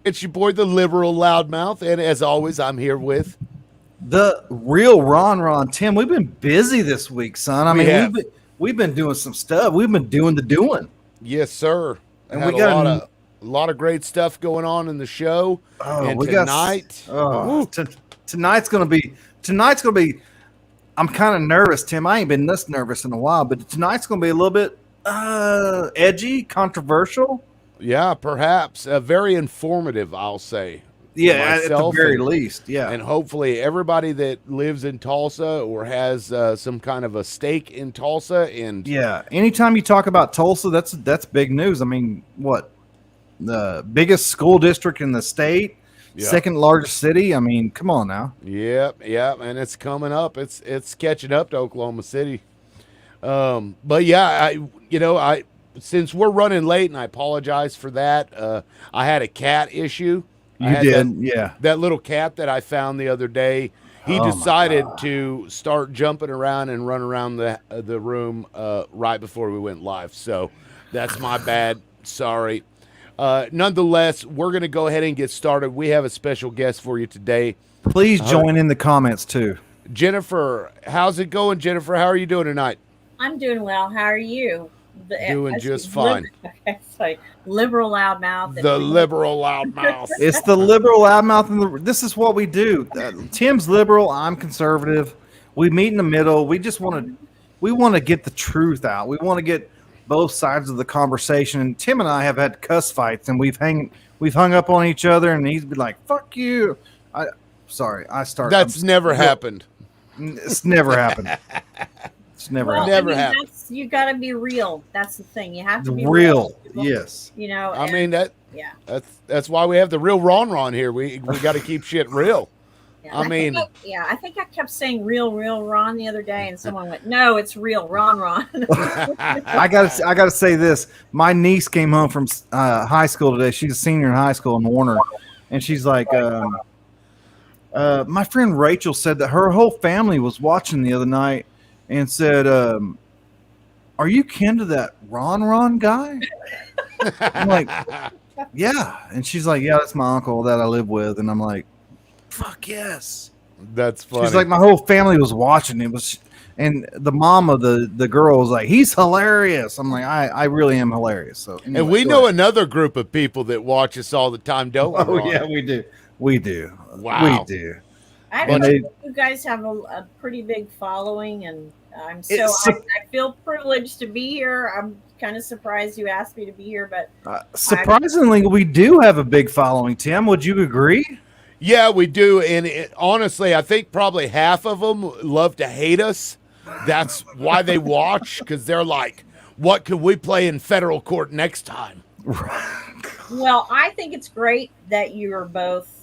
It's your boy, the liberal loudmouth, and as always, I'm here with. The real Ron Tim. We've been busy this week, son. I We mean, have, we've been doing some stuff. We've been doing the doing, yes, sir. and Had we got a lot of great stuff going on in the show, oh, and we got tonight, oh woo, t- tonight's gonna be. I'm kind of nervous, Tim. I ain't been this nervous in a while, but tonight's gonna be a little bit edgy, controversial. yeah, perhaps very informative, I'll say, for Yeah, at the myself very and least. Yeah, and hopefully everybody that lives in Tulsa or has some kind of a stake in Tulsa. And yeah. Anytime you talk about Tulsa, that's big news. I mean, what, the biggest school district in the state, yeah, second largest city. I mean, come on now. yep, and it's coming up. It's catching up to Oklahoma City. But yeah, I since we're running late, and I apologize for that. I had a cat issue. I You had did, yeah. that little cat that I found the other day. He Oh my decided god. to start jumping around and run around the room right before we went live. So that's my bad. Sorry. Nonetheless, we're going to go ahead and get started. We have a special guest for you today. Please join in the comments too. Jennifer, how's it going, Jennifer? How are you doing tonight? I'm doing well. How are you? Doing just fine. It's like liberal loudmouth. The liberal loudmouth. It's the liberal loudmouth, and this is what we do. Tim's liberal, I'm conservative. We meet in the middle. We want to get the truth out. We want to get both sides of the conversation. And Tim and I have had cuss fights, and we've hung up on each other, and he's been like, "Fuck you." That's never happened. It's never happened. It's never Well, happened. Never happened. You got to be real. That's the thing. You have to be Real, real. yes. You know. I mean Yeah. that's why we have the real Ron here. We got to keep shit real. Yeah. I mean, I think I kept saying real Ron the other day, and someone went, "No, it's real Ron." I gotta say this. My niece came home from high school today. She's a senior in high school in Warner, and she's like, my friend Rachel said that her whole family was watching the other night, and said, "Are you kin to that Ron guy?" I'm like, "Yeah," and she's like, "Yeah, that's my uncle that I live with," and I'm like, "Fuck yes." That's funny. She's like, my whole family was watching. It was, and the mom of the girl was like, "He's hilarious." I'm like, I really am hilarious. So, anyway, and we know another group of people that watch us all the time, don't we? Oh Ron? yeah, we do. We do. Wow. We do. I And know you guys have a pretty big following, and I feel privileged to be here. I'm kind of surprised you asked me to be here, but Surprisingly, we do have a big following. Tim, would you agree? Yeah, we do. And honestly, I think probably half of them love to hate us. That's why they watch, because they're like, what could we play in federal court next time? Well, I think it's great that you're both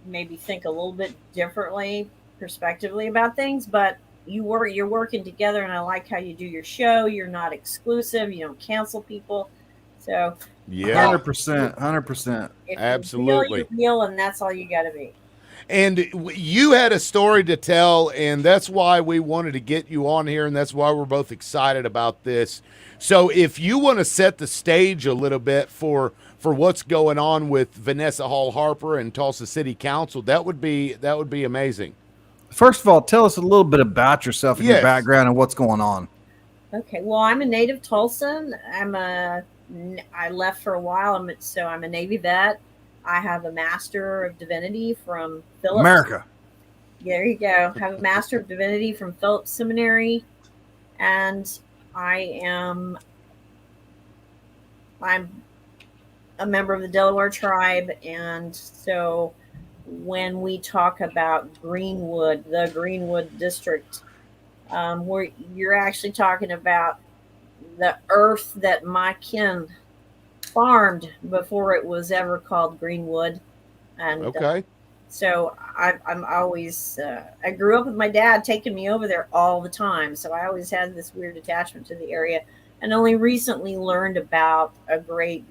maybe think a little bit differently, perspectively about things, but you're working together, and I like how you do your show. You're not exclusive. You don't cancel people. So Yeah, 100%. 100%. if absolutely. you're real, and that's all you got to be. And you had a story to tell, and that's why we wanted to get you on here, and that's why we're both excited about this. So if you want to set the stage a little bit for what's going on with Vanessa Hall-Harper and Tulsa City Council, that would be amazing. First of all, tell us a little bit about yourself and your background and what's going on. Okay, well, I'm a native Tulsan. I left for a while, so I'm a Navy vet. I have a Master of Divinity from Phillips. America. There you go. I have a Master of Divinity from Phillips Seminary, and I'm a member of the Delaware tribe, and so when we talk about Greenwood, the Greenwood district, where you're actually talking about the earth that my kin farmed before it was ever called Greenwood. And Okay. so I'm always, I grew up with my dad taking me over there all the time. So I always had this weird attachment to the area, and only recently learned about a great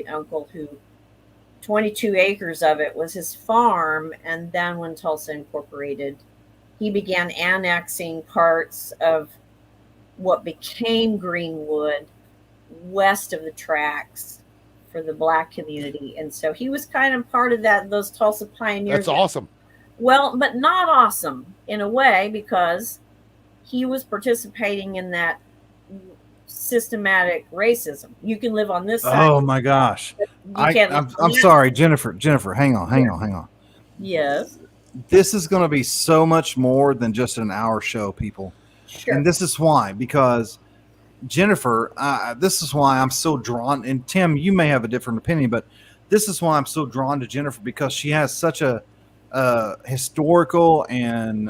uncle who 22 acres of it was his farm. And then when Tulsa incorporated, he began annexing parts of what became Greenwood west of the tracks for the Black community. And so he was kind of part of those Tulsa pioneers. That's awesome. Well, but not awesome in a way, because he was participating in that systematic racism. You can live on this side. Oh my gosh. I'm that. sorry, Jennifer. Jennifer, hang on. Yes. This is going to be so much more than just an hour show, people. Sure. And this is why, because Jennifer, this is why I'm so drawn. And Tim, you may have a different opinion, but this is why I'm so drawn to Jennifer, because she has such a historical and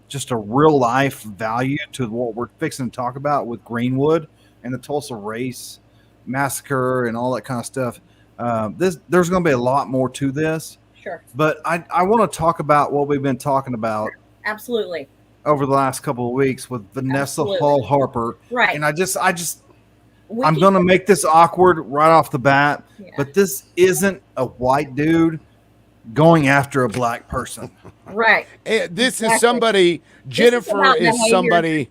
just a real life value to what we're fixing to talk about with Greenwood and the Tulsa race massacre and all that kind of stuff. There's going to be a lot more to this. Sure. But I want to talk about what we've been talking about. Absolutely. Over the last couple of weeks with Vanessa Hall-Harper. Right. And I'm going to make this awkward right off the bat, but this isn't a white dude going after a black person. Right. This is somebody, Jennifer is somebody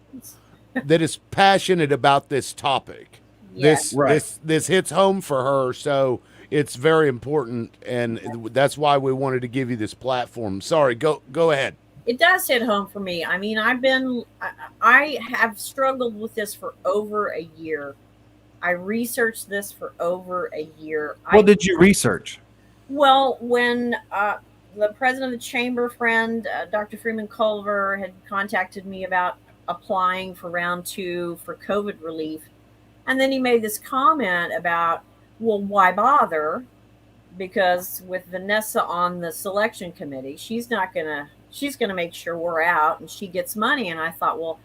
that is passionate about this topic. Yes. This hits home for her, so it's very important, and that's why we wanted to give you this platform. Sorry, go ahead. It does hit home for me. I mean, I have struggled with this for over a year. I researched this for over a year. What did you research? Well, when the president of the chamber friend, Dr. Freeman Culver, had contacted me about applying for round 2 for COVID relief, and then he made this comment about, well, why bother? Because with Vanessa on the selection committee, she's gonna make sure we're out and she gets money. And I thought, well,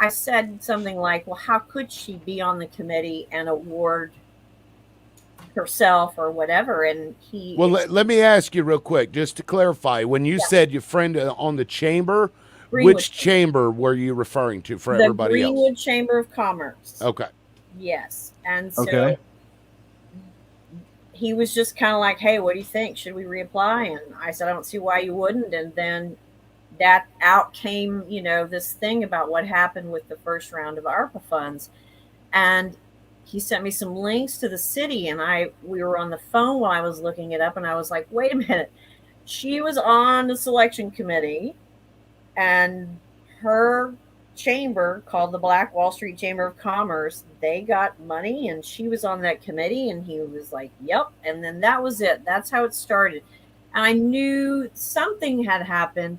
I said something like, well, how could she be on the committee and award herself or whatever? And let me ask you real quick, just to clarify, when you said your friend on the chamber, Greenwood which chamber were you referring to for everybody else? The Greenwood Chamber of Commerce. Okay. Yes. And so he was just kind of like, hey, what do you think? Should we reapply? And I said, I don't see why you wouldn't. And then that out came, this thing about what happened with the first round of ARPA funds. And he sent me some links to the city, and we were on the phone while I was looking it up, and I was like, wait a minute. She was on the selection committee, and her chamber, called the Black Wall Street Chamber of Commerce, they got money, and she was on that committee. And he was like, yep. And then that was it. That's how it started. And I knew something had happened,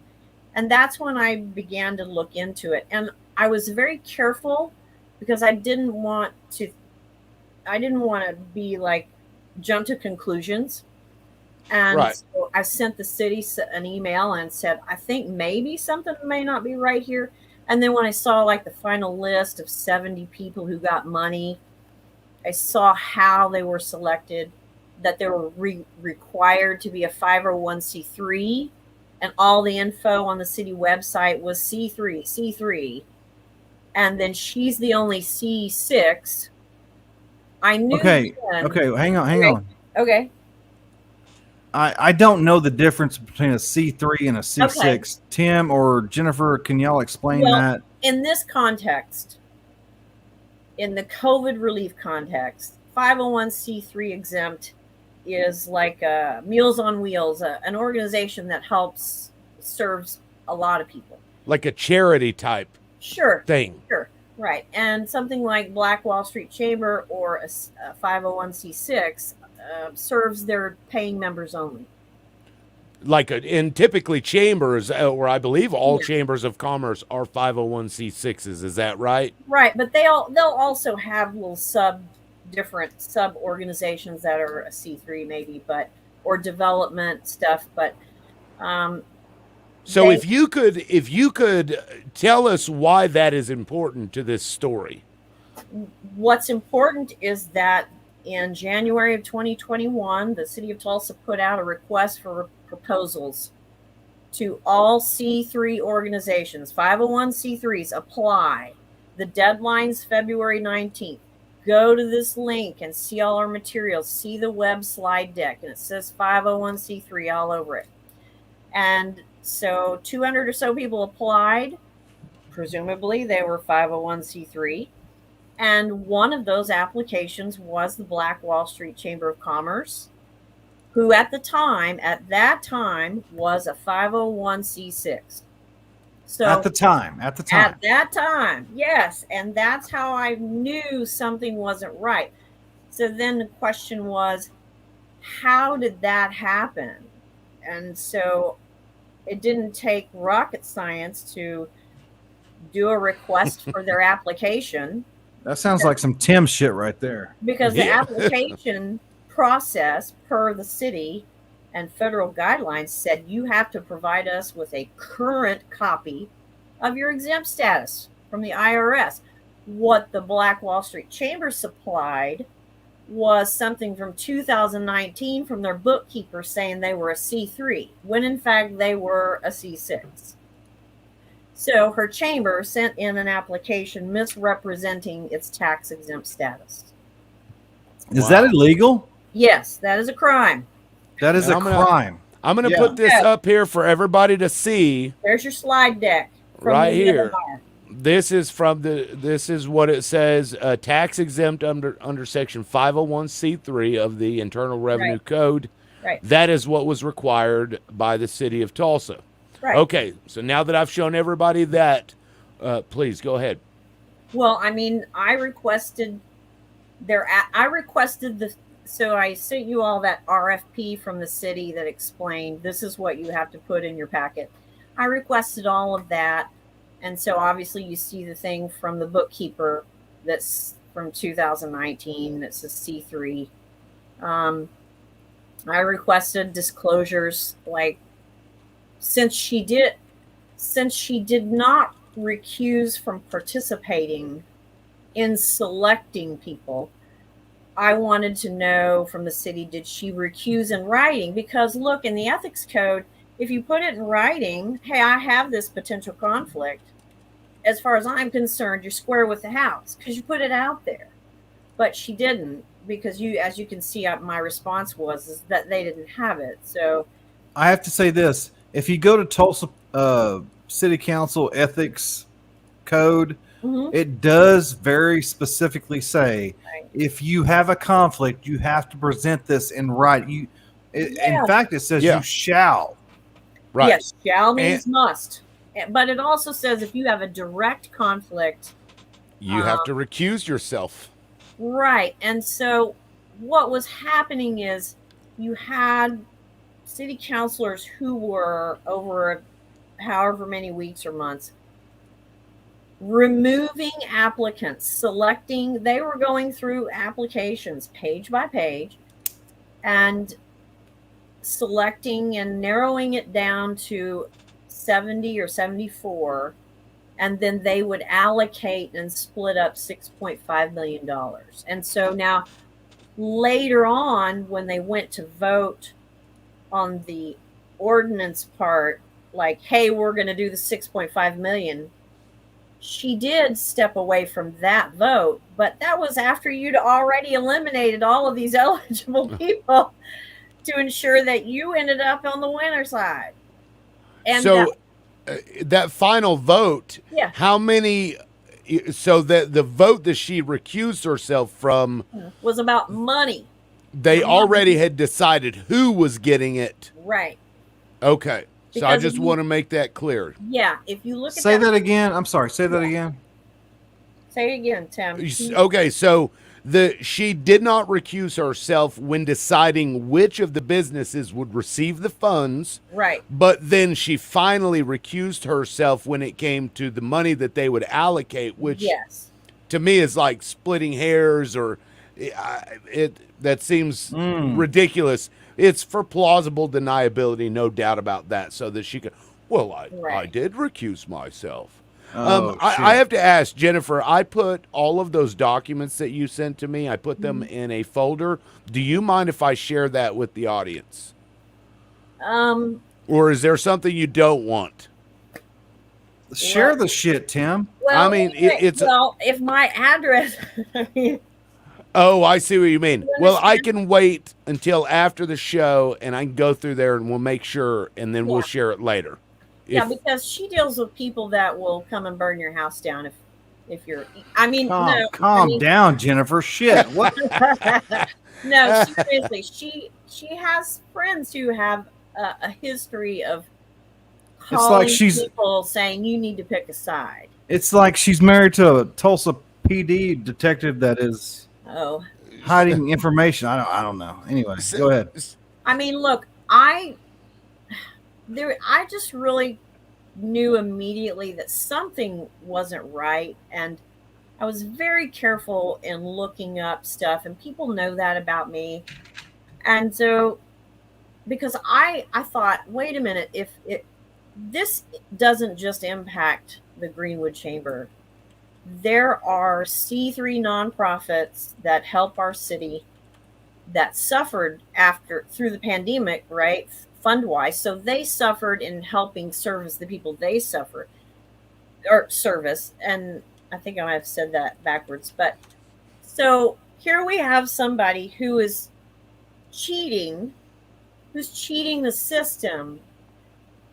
and that's when I began to look into it. And I was very careful, because I didn't want to be like jump to conclusions. And so I sent the city an email and said, I think maybe something may not be right here. And then when I saw like the final list of 70 people who got money, I saw how they were selected, that they were required to be a 501c3, and all the info on the city website was C3. And then she's the only C6. I knew. Okay, hang on. Okay. I don't know the difference between a C3 and a C6. Okay. Tim or Jennifer, can y'all explain that? In this context, in the COVID relief context, 501c3 exempt is like Meals on Wheels, an organization that serves a lot of people. Like a charity type thing. Sure. Right. And something like Black Wall Street Chamber or a 501c6 serves their paying members only. And typically chambers, or I believe all chambers of commerce are 501c6s. Is that right? Right. But they'll also have little different sub organizations that are a C3 maybe, or development stuff. But so if you could tell us why that is important to this story. What's important is that in January of 2021, the city of Tulsa put out a request for proposals to all C3 organizations. 501c3s apply. The deadline's February 19th. Go to this link and see all our materials. See the web slide deck, and it says 501c3 all over it. And so 200 or so people applied. Presumably they were 501c3. And one of those applications was the Black Wall Street Chamber of Commerce, who at that time was a 501c6. So At the time. at that time, yes. And that's how I knew something wasn't right. So then the question was, how did that happen? And so it didn't take rocket science to do a request for their application. That sounds like some Tim shit right there. Because the application process per the city and federal guidelines said you have to provide us with a current copy of your exempt status from the IRS. What the Black Wall Street Chamber supplied was something from 2019 from their bookkeeper saying they were a C3, when in fact they were a C6. So her chamber sent in an application misrepresenting its tax exempt status. Is that illegal? Yes, that is a crime. That is a crime. I'm going to put this up here for everybody to see. There's your slide deck. Right here. This is what it says, tax exempt under section 501c3 of the Internal Revenue Code. Right. That is what was required by the city of Tulsa. Right. Okay, so now that I've shown everybody that, please go ahead. Well, I mean, I requested so I sent you all that RFP from the city that explained this is what you have to put in your packet. I requested all of that. And so obviously you see the thing from the bookkeeper that's from 2019 that says C3. I requested disclosures, like since she did not recuse from participating in selecting people, I wanted to know from the city, did she recuse in writing? Because look, in the ethics code, if you put it in writing, hey, I have this potential conflict, as far as I'm concerned, you're square with the house because you put it out there. But she didn't, because as you can see, my response is that they didn't have it. So I have to say this. If you go to Tulsa City Council ethics code, it does very specifically say, if you have a conflict, you have to present this in writing. In fact, it says you shall. Right. Yes, shall means must. But it also says if you have a direct conflict, you have to recuse yourself. Right. And so what was happening is you had city councilors who were over however many weeks or months removing applicants, they were going through applications page by page and selecting and narrowing it down to 70 or 74, and then they would allocate and split up $6.5 million. And so now later on, when they went to vote on the ordinance part, like, hey, we're going to do the 6.5 million, she did step away from that vote, but that was after you'd already eliminated all of these eligible people to ensure that you ended up on the winner side. And so that final vote, how many, so that the vote that she recused herself from was about money. They already had decided who was getting it. Right. Okay. So Because I just want to make that clear. Yeah. If you look at Say that again. I'm sorry. Say that again. Say it again, Tim. Okay. So she did not recuse herself when deciding which of the businesses would receive the funds. Right. But then she finally recused herself when it came to the money that they would allocate, which to me is like splitting hairs, or that seems ridiculous. It's for plausible deniability, no doubt about that, so that she could, I did recuse myself. I have to ask, Jennifer, I put all of those documents that you sent to me, I put them in a folder. Do you mind if I share that with the audience? Or is there something you don't want? Share the shit, Tim. Well, I mean, if my address... Oh, I see what you mean. Well, I can wait until after the show, and I can go through there, and we'll make sure, and then we'll share it later. Because she deals with people that will come and burn your house down If you're, I mean, Calm, no, calm I mean, down, Jennifer. Shit. What? no, seriously, she has friends who have a history of It's like calling people saying you need to pick a side. it's like she's married to a Tulsa PD detective that is Oh, hiding information. I don't know. Anyway, go ahead. I mean, look, I just really knew immediately that something wasn't right, and I was very careful in looking up stuff, and people know that about me. And so, because I thought, wait a minute, if this doesn't just impact the Greenwood Chamber, there are C3 nonprofits that help our city that suffered through the pandemic, right? Fund wise. So they suffered in helping service the people they suffered or service. And I think I might have said that backwards. But so here we have somebody who's cheating the system,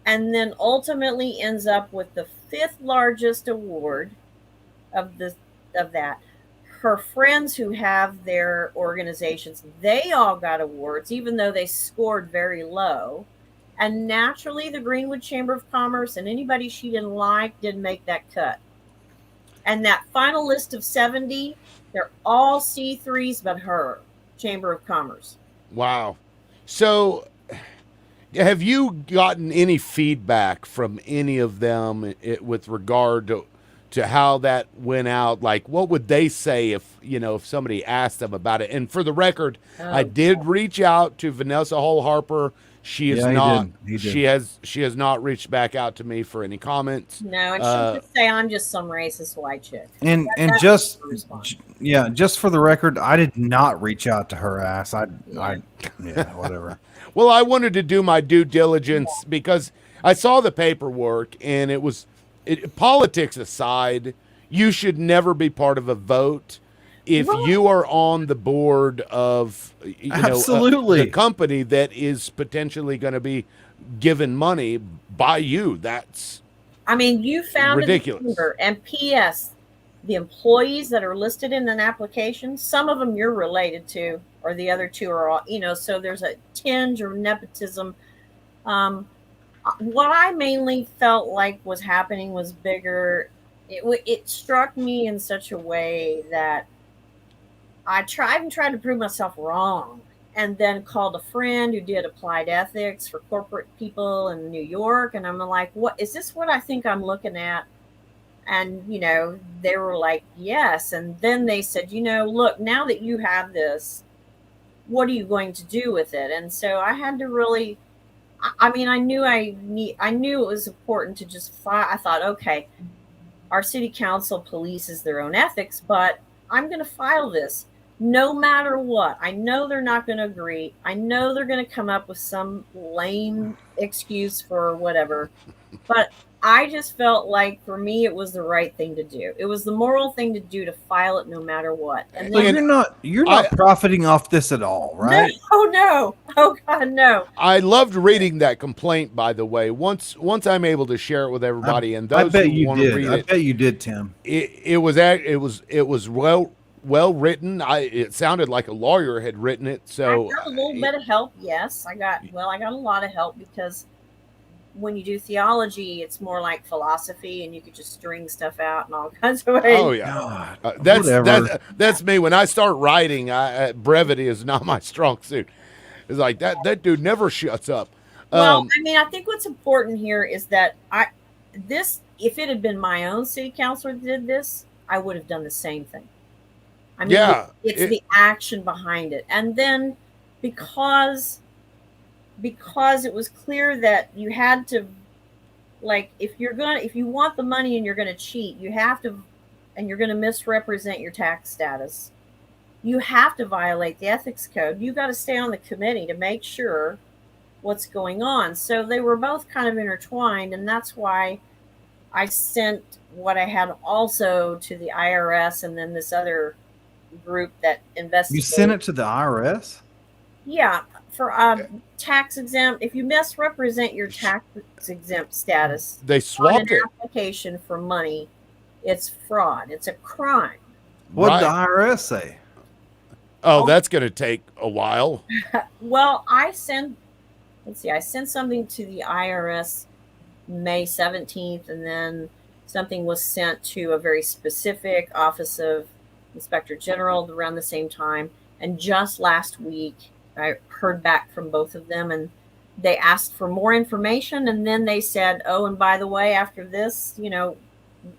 and then ultimately ends up with the 5th largest award of that. Her friends who have their organizations, they all got awards, even though they scored very low. And naturally, the Greenwood Chamber of Commerce and anybody she didn't like didn't make that cut. And that final list of 70, they're all C3s but her, Chamber of Commerce. Wow. So, have you gotten any feedback from any of them with regard to how that went out? Like, what would they say if somebody asked them about it? And for the record, I did reach out to Vanessa Hall-Harper. She is not. He did. She has not reached back out to me for any comments. No, and she'll just say I'm just some racist white chick. And just for the record, I did not reach out to her ass. Whatever. Well, I wanted to do my due diligence because I saw the paperwork, and politics aside, you should never be part of a vote if you are on the board of Absolutely. The company that is potentially going to be given money by you. That's you found ridiculous. And P.S. the employees that are listed in an application, some of them you're related to, or the other two are all, so there's a tinge of nepotism. What I mainly felt like was happening was bigger. It struck me in such a way that I tried to prove myself wrong, and then called a friend who did applied ethics for corporate people in New York. And I'm like, what is this? What I think I'm looking at? And, they were like, yes. And then they said, look, now that you have this, what are you going to do with it? And so I had to really, I knew it was important to just I thought, okay, our city council polices their own ethics, but I'm going to file this no matter what. I know they're not going to agree. I know they're going to come up with some lame excuse for whatever, but I just felt like for me, it was the right thing to do. It was the moral thing to do, to file it no matter what. And then, you're not profiting off this at all, right? No. Oh God, no. I loved reading that complaint, by the way. Once I'm able to share it with everybody, and those who want to read it, I bet you did, Tim. It was well written. It sounded like a lawyer had written it. So I got a little bit of help. Yes, I got a lot of help, because when you do theology, it's more like philosophy, and you could just string stuff out in all kinds of ways. Oh yeah, that's me. When I start writing, brevity is not my strong suit. It's like that dude never shuts up. Well, I think what's important here is that if it had been my own city councilor that did this, I would have done the same thing. It's the action behind it. And then because it was clear that you had to, like, if you want the money and you're going to cheat, you have to, and you're going to misrepresent your tax status, you have to violate the ethics code. You got to stay on the committee to make sure what's going on. So they were both kind of intertwined, and that's why I sent what I had also to the IRS, and then this other group that investigated. You sent it to the IRS? Yeah, for tax exempt. If you misrepresent your tax exempt status, they swapped on an application for money, It's fraud. It's a crime. What did the Right. IRS say? Oh, that's going to take a while. Well, I sent something to the IRS May 17th, and then something was sent to a very specific Office of Inspector General around the same time. And just last week, I heard back from both of them, and they asked for more information. And then they said, oh, and by the way, after this,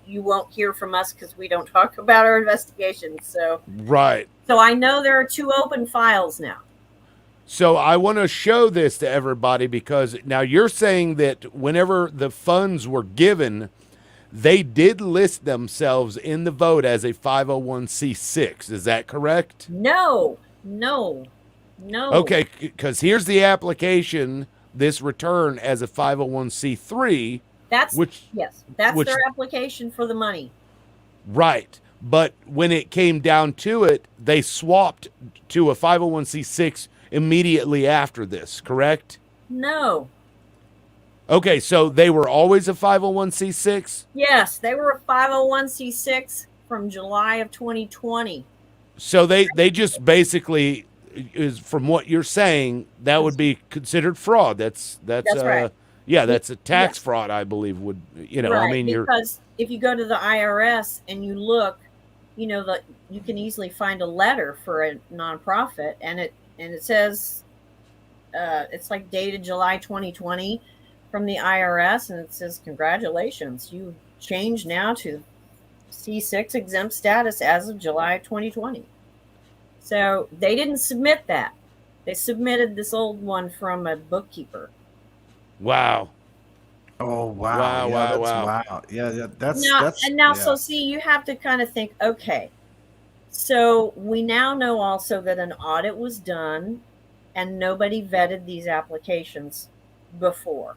you won't hear from us because we don't talk about our investigations. Right. So I know there are 2 open files now. So I want to show this to everybody because now you're saying that whenever the funds were given, they did list themselves in the vote as a 501c6. Is that correct? No. Okay, because here's the application, this return as a 501c3. That's which that's their application for the money. Right. But when it came down to it, they swapped to a 501c6 immediately after this, correct? No. Okay, so they were always a 501c6? Yes, they were a 501c6 from July of 2020. So they just basically, is from what you're saying, that would be considered fraud. That's right. Yeah, that's a tax fraud, I believe would, Right, I mean, because if you go to the IRS and you look, you can easily find a letter for a nonprofit, and it says it's like dated July 2020 from the IRS, and it says, congratulations, you changed now to C6 exempt status as of July 2020. So they didn't submit that. They submitted this old one from a bookkeeper. wow. Oh wow! Wow. Wow! Yeah, that's So see, you have to kind of think, okay, so we now know also that an audit was done, and nobody vetted these applications before.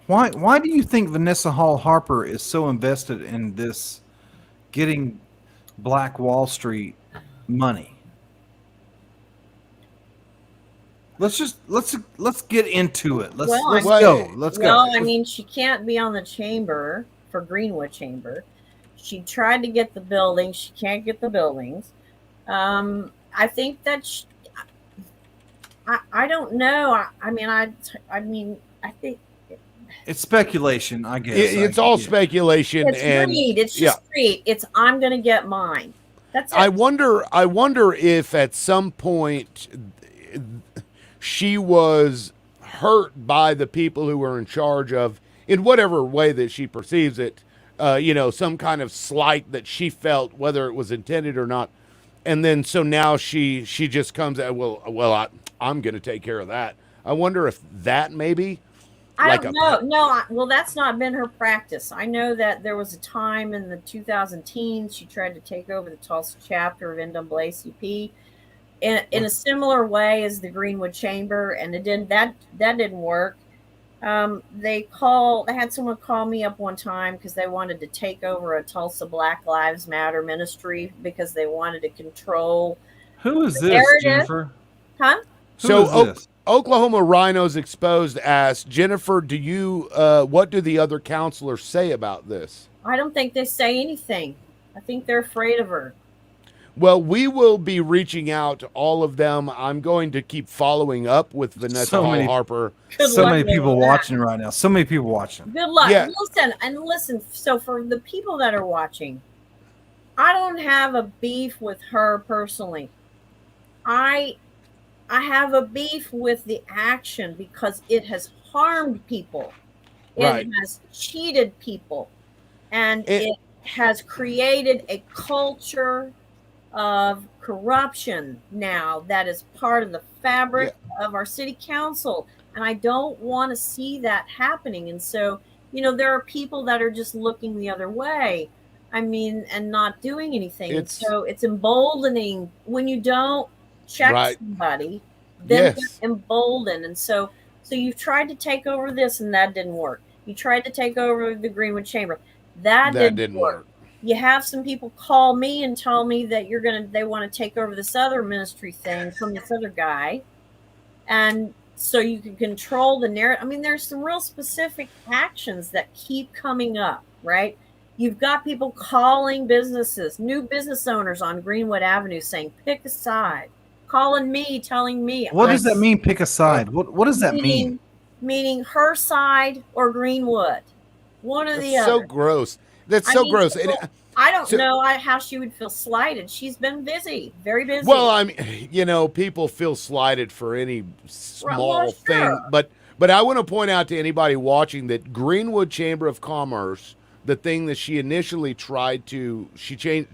Why do you think Vanessa Hall-Harper is so invested in this, getting Black Wall Street money? Let's get into it. Let's go. I mean, she can't be on the chamber for Greenwood Chamber. She tried to get the building. She can't get the buildings. I think that I don't know. I think it's speculation. I guess it's all speculation. It's greed. It's just greed. It's I'm going to get mine. That's it. I wonder if at some point she was hurt by the people who were in charge of, in whatever way that she perceives it, some kind of slight that she felt, whether it was intended or not. And then so now she just comes at, I'm going to take care of that. I wonder if that maybe. I don't know. No, well, that's not been her practice. I know that there was a time in the 2010s she tried to take over the Tulsa chapter of NAACP in a similar way as the Greenwood Chamber, and that didn't work. They had someone call me up one time because they wanted to take over a Tulsa Black Lives Matter ministry because they wanted to control. Who is this, Jennifer? Huh? So Oklahoma Rhinos Exposed asked, Jennifer, what do the other counselors say about this? I don't think they say anything. I think they're afraid of her. Well, we will be reaching out to all of them. I'm going to keep following up with Vanessa Hall-Harper. So many people watching right now. So many people watching. Good luck. Yeah. Listen. So for the people that are watching, I don't have a beef with her personally. I have a beef with the action because it has harmed people. It has cheated people. And it has created a culture of corruption now that is part of the fabric of our city council. And I don't want to see that happening. And so, there are people that are just looking the other way. And not doing anything. So it's emboldening when you don't check somebody, then they're emboldened. And so you've tried to take over this and that didn't work. You tried to take over the Greenwood Chamber. That didn't work. You have some people call me and tell me that they want to take over this other ministry thing from this other guy. And so you can control the narrative. There's some real specific actions that keep coming up, right? You've got people calling businesses, new business owners on Greenwood Avenue saying, pick a side. Calling me, telling me. What does that mean, pick a side? What does that mean? Meaning her side or Greenwood. One or the That's other. so gross. That's so gross. I don't know how she would feel slighted. She's been busy, very busy. Well, I mean, people feel slighted for any small thing, but I want to point out to anybody watching that Greenwood Chamber of Commerce, the thing that she initially tried to change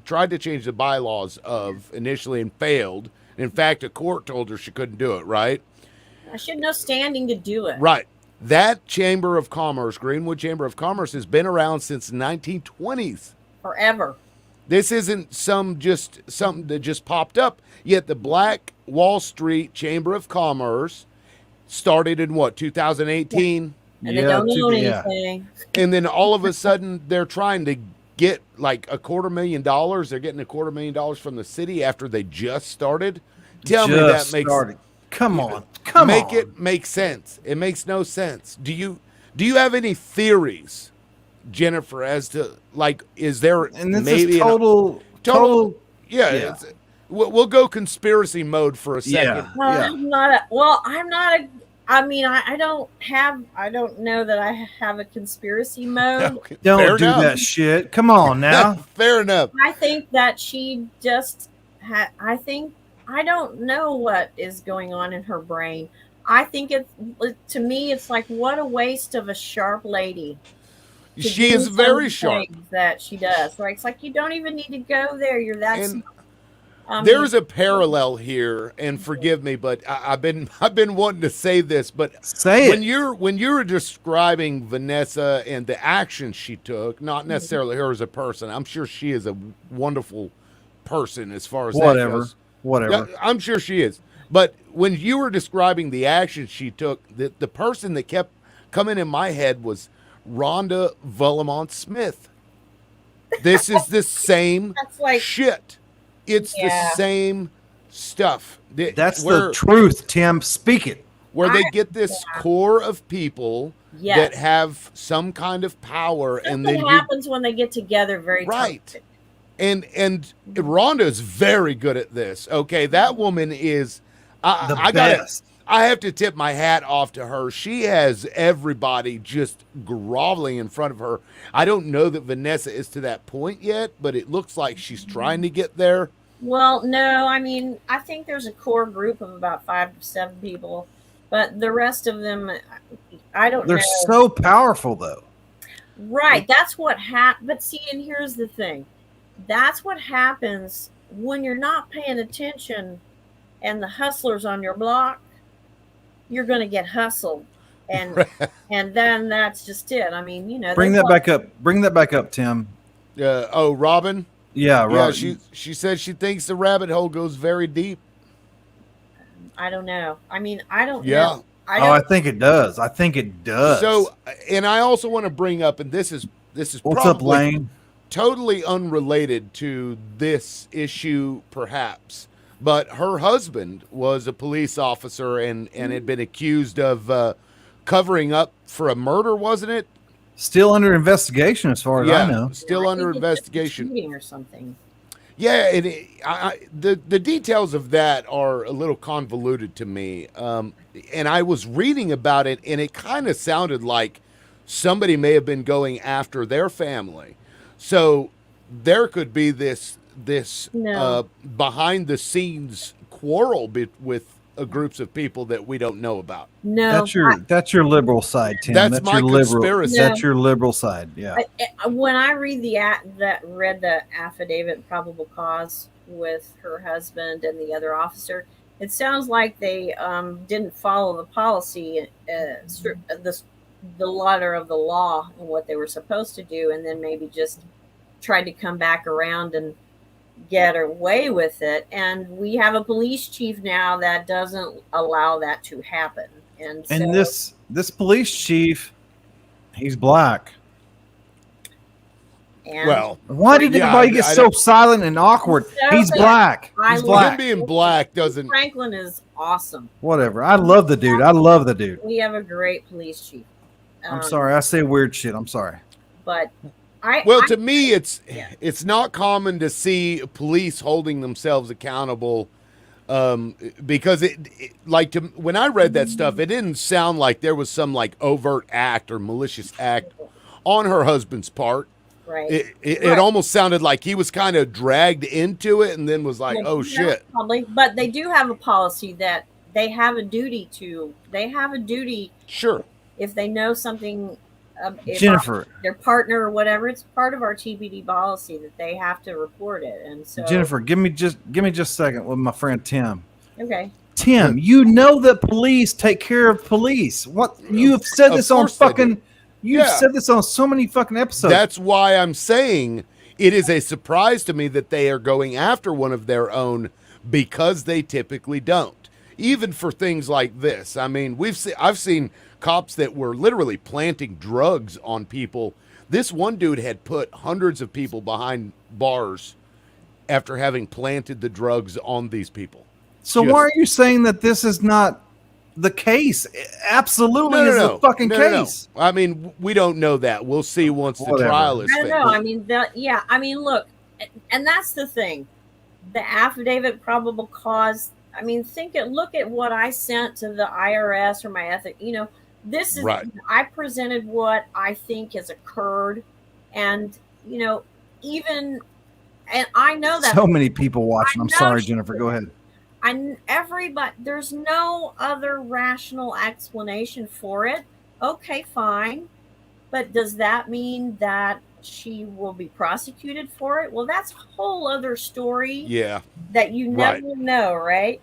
the bylaws of initially and failed. In fact, a court told her she couldn't do it, right? She had no standing to do it. Right. That Chamber of Commerce, Greenwood Chamber of Commerce, has been around since the 1920s. Forever. This isn't something that just popped up. Yet the Black Wall Street Chamber of Commerce started in 2018? And they don't own anything. And then all of a sudden they're trying to get like $250,000. They're getting $250,000 from the city after they just started. Tell me that makes sense. Come on. Make it make sense. It makes no sense. Do you have any theories, Jennifer, as to is there and this maybe is total yeah. We'll go conspiracy mode for a second. I'm not I don't know that I have a conspiracy mode. Okay, don't do that shit. Come on now. Fair enough. I think that she just I don't know what is going on in her brain. I think to me, it's like, what a waste of a sharp lady. She is very sharp. That she does. Right? It's like, you don't even need to go there. You're that smart. There's a parallel here, and forgive me, but I've been wanting to say this, but say when you were describing Vanessa and the actions she took, not necessarily her as a person. I'm sure she is a wonderful person as far as that goes. Whatever. Yeah, I'm sure she is. But when you were describing the actions she took, the person that kept coming in my head was Rhonda Vollamont Smith. This is the same shit. It's the same stuff. That's the truth, Tim. Speak it. Where they get this core of people that have some kind of power. And then happens when they get together very right. And Rhonda is very good at this. Okay, that woman is the best. I have to tip my hat off to her. She has everybody just groveling in front of her. I don't know that Vanessa is to that point yet, but it looks like she's trying to get there. Well, no, I mean, I think there's a core group of about 5 to 7 people, but the rest of them, I don't know. They're so powerful, though. Right, that's what happens. But see, and here's the thing. That's what happens when you're not paying attention and the hustlers on your block, you're going to get hustled. And and then that's just it. I mean, Bring that back up. Bring that back up, Tim. Robin? Yeah, Robin. Yeah, she said she thinks the rabbit hole goes very deep. I don't know. I mean, I don't know. I think it does. I think it does. So, and I also want to bring up, and this is What's probably up, Lane? Totally unrelated to this issue, perhaps, but her husband was a police officer and had been accused of covering up for a murder, wasn't it? Still under investigation, as far as I know. Still under investigation. Cheating or something. Yeah, and the details of that are a little convoluted to me. And I was reading about it, and it kind of sounded like somebody may have been going after their family. So there could be this behind the scenes quarrel with groups of people that we don't know about. No, that's your liberal side, Tim. That's my your conspiracy. That's your liberal side. Yeah. When I read the affidavit, probable cause with her husband and the other officer, it sounds like they didn't follow the policy, the letter of the law, and what they were supposed to do, and then maybe just tried to come back around and get away with it. And we have a police chief now that doesn't allow that to happen. And this police chief, he's black. And why did everybody get so silent and awkward? He's black. He's black. Him being black doesn't. Franklin is awesome. Whatever. I love the dude. We have a great police chief. I'm sorry. I say weird shit. I'm sorry. But Well, I to me, yeah. it's not common to see police holding themselves accountable, because like when I read that stuff, it didn't sound like there was some like overt act or malicious act on her husband's part. Right. It almost sounded like he was kind of dragged into it and then was like, Well, oh yeah, shit. probably, but they do have a policy that they have a duty to. They have a duty Sure. if they know something, if Jennifer, their partner or whatever. It's part of our TBD policy that they have to report it. And so, Jennifer, give me just a second with my friend Tim. okay, Tim, you know that police take care of police. What you have said Of this on course they fucking. do. You've Yeah. said this on so many fucking episodes. That's why I'm saying it is a surprise to me that they are going after one of their own, because they typically don't. Even for things like this. I mean, I've seen cops that were literally planting drugs on people. This one dude had put hundreds of people behind bars after having planted the drugs on these people. so why are you saying that this is not the case? Absolutely is the fucking case. I mean, we don't know that. We'll see once the Whatever. trial is I don't finished. know. I mean, yeah. I mean, look, and that's the thing. The affidavit probable cause. I mean, look at what I sent to the IRS or my ethic. You know, this is Right. I presented what I think has occurred, and you know, even and I know that So many people watching. I'm know sorry, she Jennifer. Go ahead. everybody. There's no other rational explanation for it. Okay, fine, but does that mean that she will be prosecuted for it? Well, that's a whole other story Yeah, that you never right. know, right?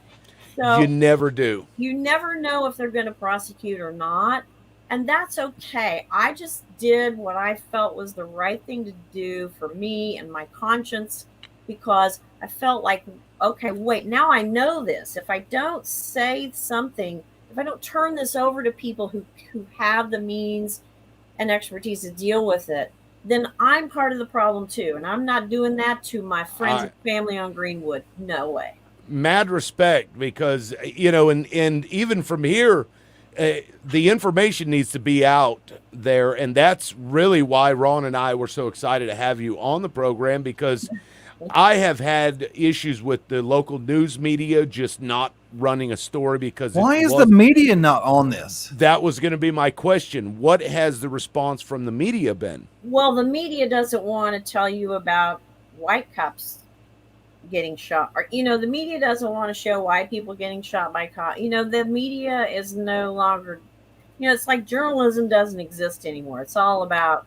So You never do. you never know if they're going to prosecute or not, and that's okay. I just did what I felt was the right thing to do for me and my conscience, because I felt like, okay, wait, now I know this. If I don't say something, if I don't turn this over to people who have the means and expertise to deal with it, then I'm part of the problem too. And I'm not doing that to my friends and family on Greenwood. No way. Mad respect, because and even from here, the information needs to be out there, and that's really why Ron and I were so excited to have you on the program, because I have had issues with the local news media just not running a story because Why is the media not on this? that was going to be my question. What has the response from the media been? Well, the media doesn't want to tell you about white cops getting shot, or the media doesn't want to show white people getting shot by cops. The media is no longer, it's like journalism doesn't exist anymore. It's all about,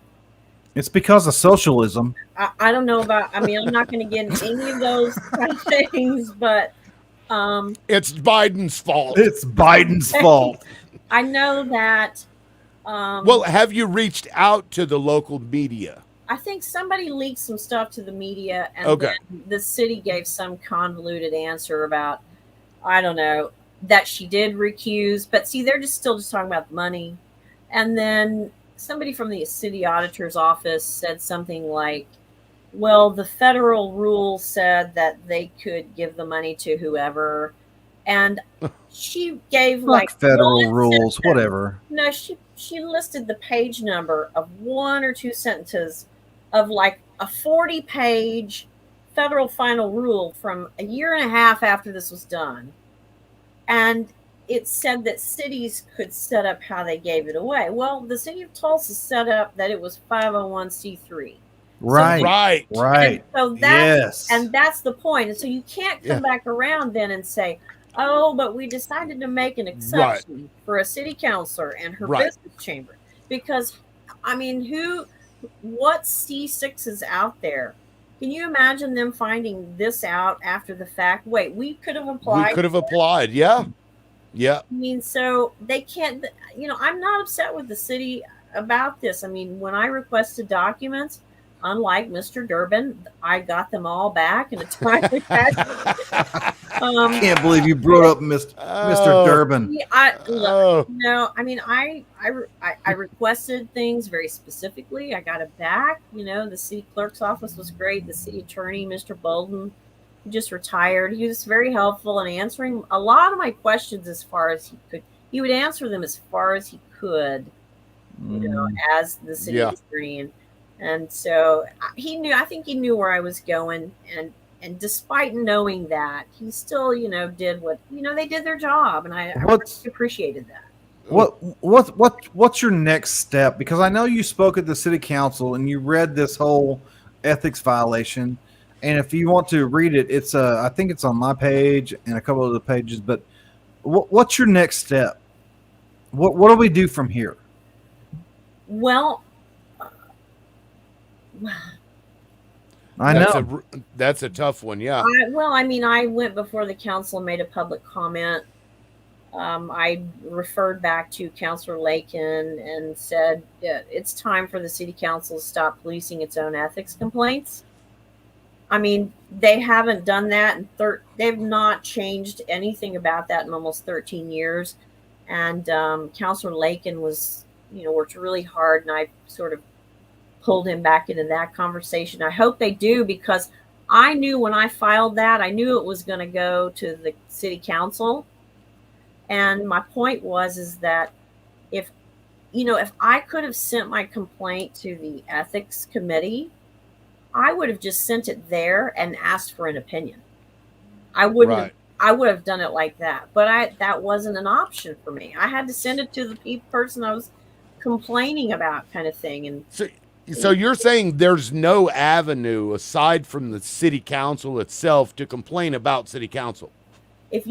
It's because of socialism. I don't know about, I'm not going to get into any of those kind of things, but It's Biden's fault. It's Biden's fault. I know that. Well, have you reached out to the local media? I think somebody leaked some stuff to the media, and Okay. then the city gave some convoluted answer about, I don't know, that she did recuse. But see, they're still talking about the money. And then somebody from the city auditor's office said something like, well, the federal rule said that they could give the money to whoever. And she gave Fuck federal rules, whatever. No, she listed the page number of one or two sentences of like a 40-page federal final rule from a year and a half after this was done. And it said that cities could set up how they gave it away. Well, the city of Tulsa set up that it was 501c3. Right. So, right. So that's the point. And so you can't come back around then and say, oh, but we decided to make an exception for a city councilor and her business chamber. Because, what C6 is out there? Can you imagine them finding this out after the fact? Wait, we could have applied. Yeah. Yeah. So they can't, I'm not upset with the city about this. When I requested documents, unlike Mr. Durbin, I got them all back in a timely fashion. I can't believe you brought up Mr. Durbin. I requested things very specifically. I got it back. The city clerk's office was great. The city attorney, Mr. Bolden, who just retired, he was very helpful in answering a lot of my questions as far as he could. He would answer them as far as he could, as the city attorney. And so he knew. I think he knew where I was going, and despite knowing that, he still, did what they did their job, and I really What's appreciated that. what's your next step? Because I know you spoke at the city council and you read this whole ethics violation. And if you want to read it, it's I think it's on my page and a couple of the pages. But what's your next step? What do we do from here? Well, I That's know. that's a tough one. Yeah. I went before the council and made a public comment. I referred back to Councilor Lakin and said it's time for the city council to stop policing its own ethics complaints. I mean, they haven't done that, and they've not changed anything about that in almost 13 years. And Councilor Lakin worked really hard, and I sort of pulled him back into that conversation. I hope they do, because I knew when I filed that, I knew it was going to go to the city council. And my point is that if I could have sent my complaint to the ethics committee, I would have just sent it there and asked for an opinion. I wouldn't Right. I would have done it like that, but that wasn't an option for me. I had to send it to the person I was complaining about, kind of thing. And So you're saying there's no avenue aside from the city council itself to complain about city council? if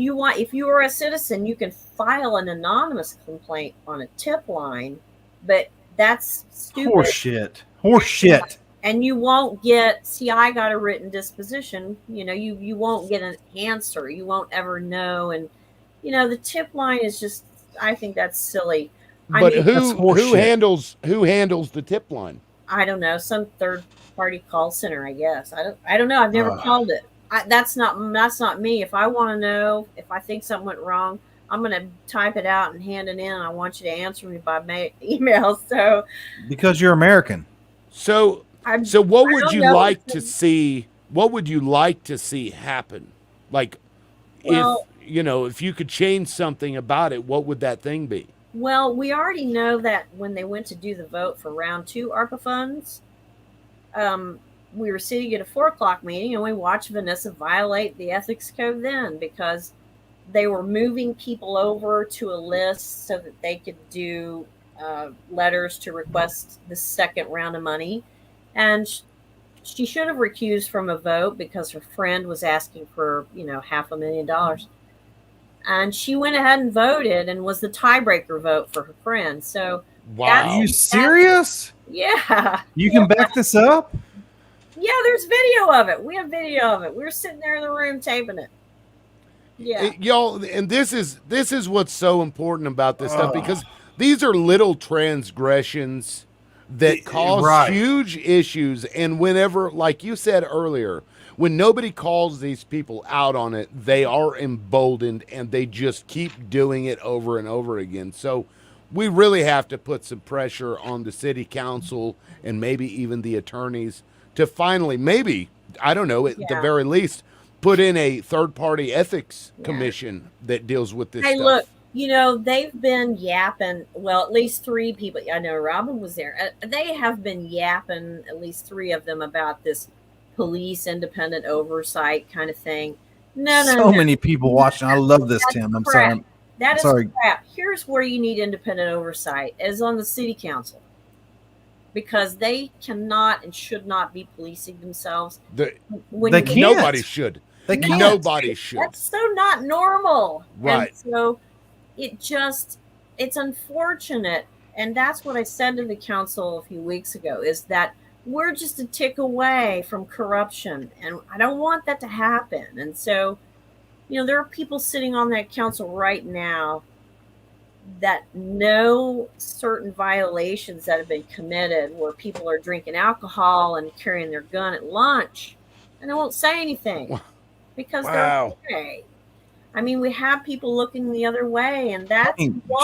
you are a citizen, you can file an anonymous complaint on a tip line, but that's stupid. Horseshit. And you won't get. See, I got a written disposition. You won't get an answer. You won't ever know. And the tip line is just. I think that's silly. But that's who horseshit. handles the tip line? I don't know, some third party call center, I guess. I don't know. I've never called it. That's not me. If I want to know if I think something went wrong, I'm going to type it out and hand it in. I want you to answer me by email. So Because you're American. So what would you like to see? What would you like to see happen? Like, if you could change something about it, what would that thing be? Well, we already know that when they went to do the vote for round 2 ARPA funds, we were sitting at a 4:00 meeting and we watched Vanessa violate the ethics code then, because they were moving people over to a list so that they could do letters to request the second round of money. And she should have recused from a vote because her friend was asking for, $500,000. And she went ahead and voted and was the tiebreaker vote for her friend. So, Wow. Are you serious? yeah. You can back this up? Yeah, there's video of it. We have video of it. We were sitting there in the room taping it. Yeah. Y'all, and this is what's so important about this stuff, because these are little transgressions that cause huge issues. And whenever, like you said earlier, when nobody calls these people out on it, they are emboldened and they just keep doing it over and over again. So we really have to put some pressure on the city council and maybe even the attorneys to finally, maybe, I don't know, at the very least, put in a third-party ethics commission that deals with this stuff. Look, they've been yapping. Well, at least 3 people. I know Robin was there. They have been yapping, at least 3 of them, about this police independent oversight kind of thing. No. Many people watching. I love this, Tim. I'm crap. sorry. That is Sorry. crap. Here's where you need independent oversight, is on the city council, because they cannot and should not be policing themselves. They can't. Nobody should. They can't. Nobody should. That's so not normal. Right. And so it's unfortunate. And that's what I said to the council a few weeks ago, is that we're just a tick away from corruption. And I don't want that to happen. And so, there are people sitting on that council right now that know certain violations that have been committed, where people are drinking alcohol and carrying their gun at lunch, and they won't say anything because they're okay. I mean, we have people looking the other way, and that's why.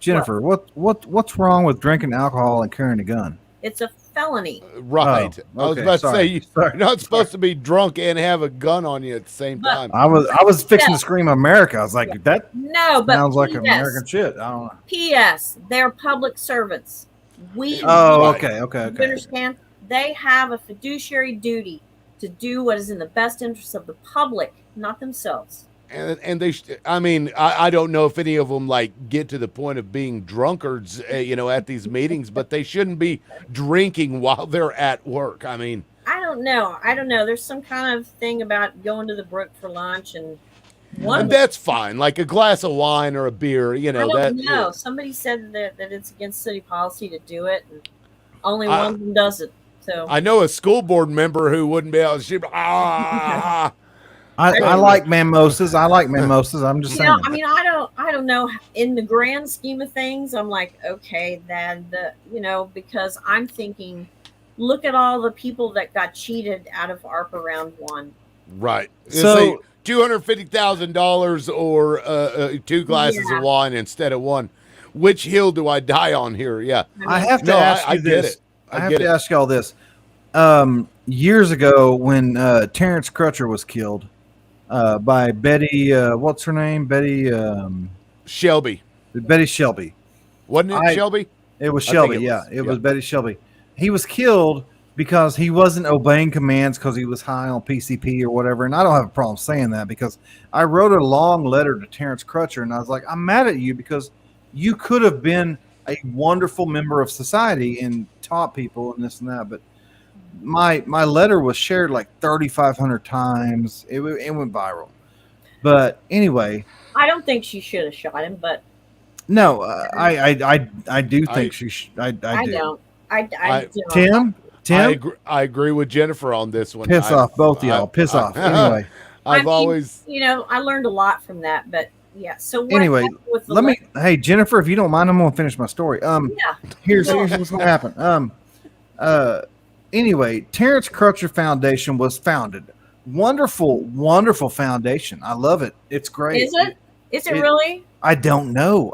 Jennifer, what's wrong with drinking alcohol and carrying a gun? It's a felony. Right. Oh, I was about to say you're not supposed to be drunk and have a gun on you at the same time. I was fixing to scream America. I was like, that but sounds like American shit. I don't know. P.S. They're public servants. Oh, Right. okay. You understand? They have a fiduciary duty to do what is in the best interest of the public, not themselves. And I mean, I don't know if any of them like get to the point of being drunkards, at these meetings, but they shouldn't be drinking while they're at work. I mean, I don't know. I don't know. There's some kind of thing about going to the brook for lunch, and one and of them, that's fine. Like a glass of wine or a beer, I don't that. know. Somebody said that it's against city policy to do it, and only one I of them does it. So I know a school board member who wouldn't be able to. I like mimosas. I'm just saying. I mean, I don't know. In the grand scheme of things, I'm like, okay, then because I'm thinking, look at all the people that got cheated out of ARPA round one. Right. So $250,000 or 2 glasses of wine instead of one. Which hill do I die on here? Yeah. I have to ask you this. I have to ask y'all this. Years ago, when Terrence Crutcher was killed by Betty, what's her name? Betty Shelby. Betty Shelby. Wasn't it Shelby? It was Shelby. It was Betty Shelby. He was killed because he wasn't obeying commands because he was high on PCP or whatever. And I don't have a problem saying that because I wrote a long letter to Terrence Crutcher and I was like, I'm mad at you because you could have been a wonderful member of society and taught people and this and that. But my letter was shared like 3,500 times. It went viral. But anyway, I don't think she should have shot him, but no, I do think she should. I do. Don't. I Tim? I agree with Jennifer on this one. Piss off, both of y'all. Piss off. Anyway. I learned a lot from that, but yeah. So anyway, hey, Jennifer, if you don't mind, I'm going to finish my story. Here's what's going to happen. Anyway, Terrence Crutcher Foundation was founded. Wonderful, wonderful foundation. I love it. It's great. Is it? Is it really? I don't know,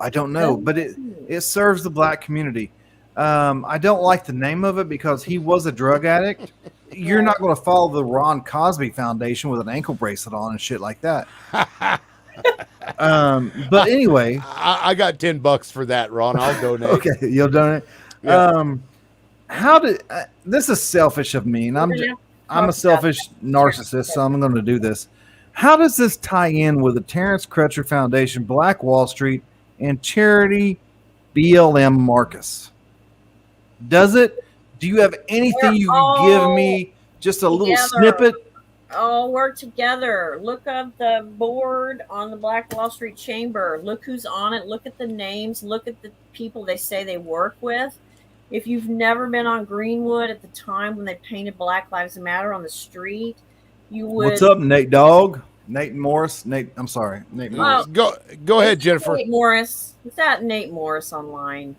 but it serves the black community. I don't like the name of it because he was a drug addict. You're not going to follow the Ron Cosby Foundation with an ankle bracelet on and shit like that. But anyway, I got $10 for that, Ron. I'll donate. Okay, you'll donate. Yeah. This is selfish of me, and I'm a selfish narcissist, so I'm going to do this. How does this tie in with the Terrence Crutcher Foundation, Black Wall Street, and charity BLM Marcus? Does it? Do you have anything you can give me? Just a little snippet? All work together. Look up the board on the Black Wall Street Chamber. Look who's on it. Look at the names. Look at the people they say they work with. If you've never been on Greenwood at the time when they painted Black Lives Matter on the street, you would. What's up, Nate Dogg? Nate Morris? I'm sorry. Nate Morris. Go ahead, Jennifer. Nate Morris. It's that Nate Morris online.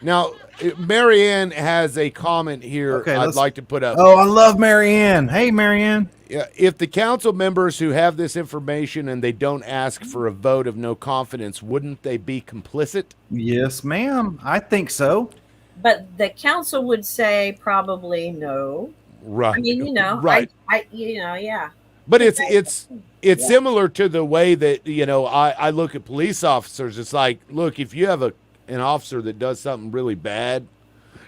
Now, Marianne has a comment here I'd like to put up. Oh, I love Marianne. Hey, Marianne. Yeah, if the council members who have this information and they don't ask for a vote of no confidence, wouldn't they be complicit? Yes, ma'am. I think so. But the council would say probably no. Right. I mean, right. Yeah. But it's similar to the way that, I look at police officers. It's like, look, if you have an officer that does something really bad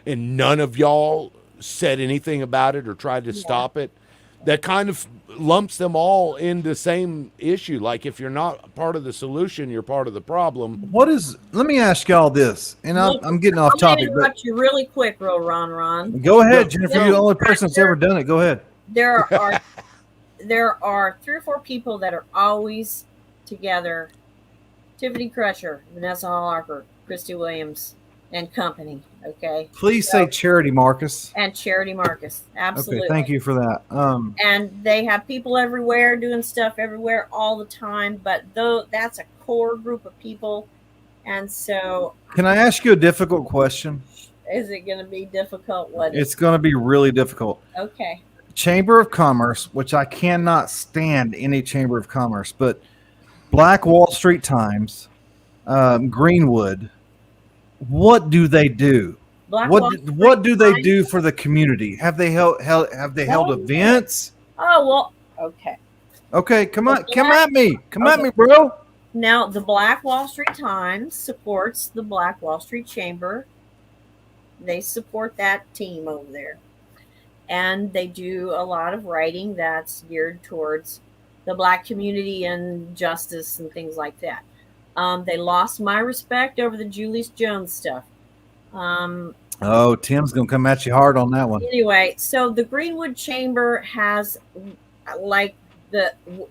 and none of y'all said anything about it or tried to stop it, that kind of lumps them all in the same issue. Like if you're not part of the solution, you're part of the problem. Let me ask y'all this, and I'm getting off topic. I'll interrupt you really quick, Ron. Go ahead, Jennifer. You're the only person that's ever done it. Go ahead. There are 3 or 4 people that are always together. Tiffany Crutcher, Vanessa Hall-Harper, Christy Williams, and company. Okay. Please say Charity Marcus. And Charity Marcus. Absolutely. Okay, thank you for that. And they have people everywhere doing stuff everywhere all the time, but that's a core group of people. And so can I ask you a difficult question? Is it going to be difficult? It's going to be really difficult. Okay. Chamber of Commerce, which I cannot stand any Chamber of Commerce, but Black Wall Street Times, Greenwood, what do they do? What do they do for the community? Have they held events? Oh, well, okay. Okay, come at me, bro. Now, the Black Wall Street Times supports the Black Wall Street Chamber. They support that team over there, and they do a lot of writing that's geared towards the Black community and justice and things like that. They lost my respect over the Julius Jones stuff. Um, Oh, Tim's gonna come at you hard on that one. anyway, so the Greenwood Chamber has like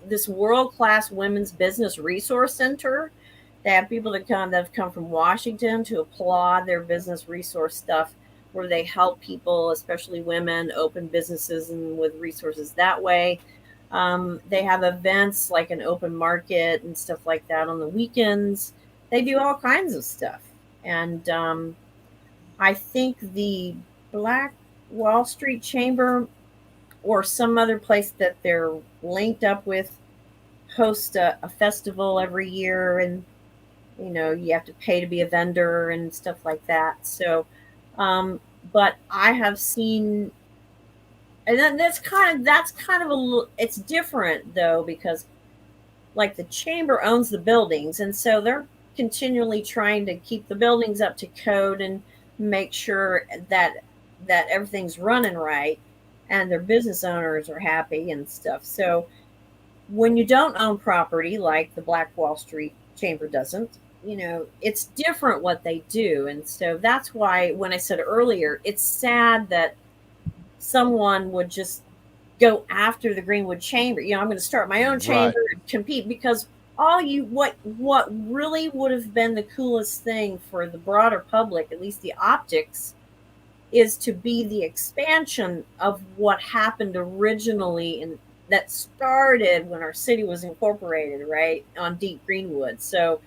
this world class women's business resource center. They have people that have come from Washington to applaud their business resource stuff, where they help people, especially women, open businesses and with resources that way. They have events like an open market and stuff like that on the weekends. They do all kinds of stuff, and I think the Black Wall Street Chamber or some other place that they're linked up with host a festival every year, and you have to pay to be a vendor and stuff like that. So but I have seen, and then that's kind of a little, it's different though, because like the chamber owns the buildings, and so they're continually trying to keep the buildings up to code and make sure that everything's running right and their business owners are happy and stuff. So when you don't own property like the Black Wall Street Chamber doesn't, it's different what they do. And so that's why when I said earlier, it's sad that someone would just go after the Greenwood Chamber. I'm going to start my own chamber and compete, because what really would have been the coolest thing for the broader public, at least the optics, is to be the expansion of what happened originally, and that started when our city was incorporated, right, on Deep Greenwood. So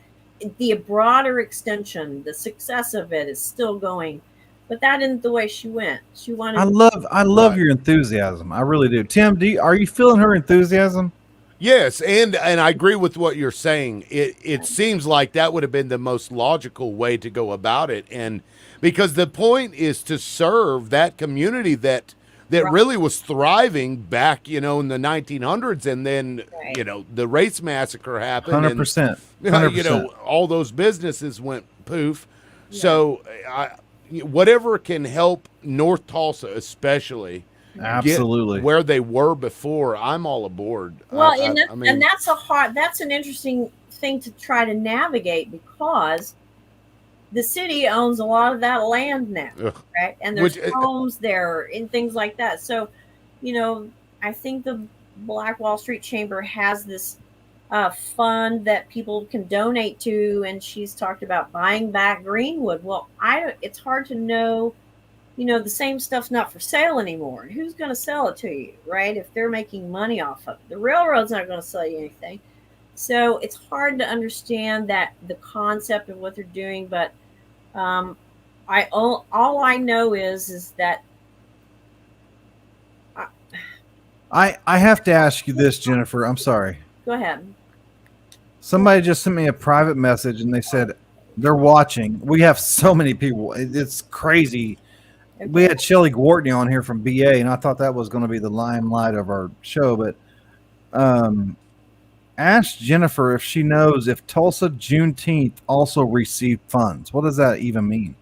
the broader extension, the success of it is still going, but that isn't the way she went. She wanted. I love your enthusiasm. I really do. Tim, are you feeling her enthusiasm? Yes, and I agree with what you're saying. It seems like that would have been the most logical way to go about it, and because the point is to serve that community that really was thriving back, in the 1900s, and then the race massacre happened. 100%. And, all those businesses went poof. Yeah. So whatever can help North Tulsa, especially. Absolutely. Where they were before, I'm all aboard. Well, and that's an interesting thing to try to navigate, because the city owns a lot of that land now, right? And there's homes there and things like that. So, I think the Black Wall Street Chamber has this fund that people can donate to, and she's talked about buying back Greenwood. Well, it's hard to know. The same stuff's not for sale anymore. And who's going to sell it to you, right? If they're making money off of it. The railroad's not going to sell you anything. So it's hard to understand the concept of what they're doing. But all I know is that I have to ask you this, Jennifer. I'm sorry. Go ahead. Somebody just sent me a private message, and they said they're watching. We have so many people. It's crazy. Okay. We had Shelly Gwartney on here from BA, and I thought that was going to be the limelight of our show. But ask Jennifer if she knows if Tulsa Juneteenth also received funds. What does that even mean?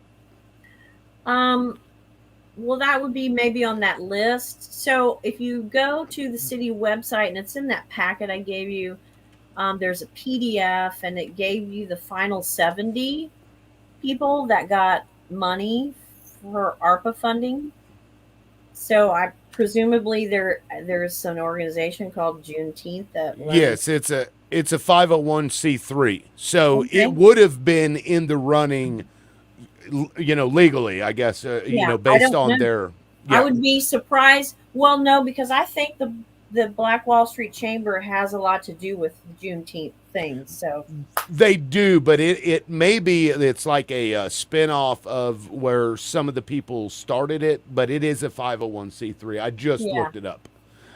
Well, that would be maybe on that list. So if you go to the city website, and it's in that packet I gave you, there's a PDF, and it gave you the final 70 people that got money for ARPA funding. So I presumably there's an organization called Juneteenth that yes, it's a 501c3. So it would have been in the running, legally, I guess, based on their. Yeah. I would be surprised. Well, no, because I think the Black Wall Street Chamber has a lot to do with Juneteenth things. So they do, but it may be it's like a spinoff of where some of the people started it, but it is a 501c3. I just looked it up.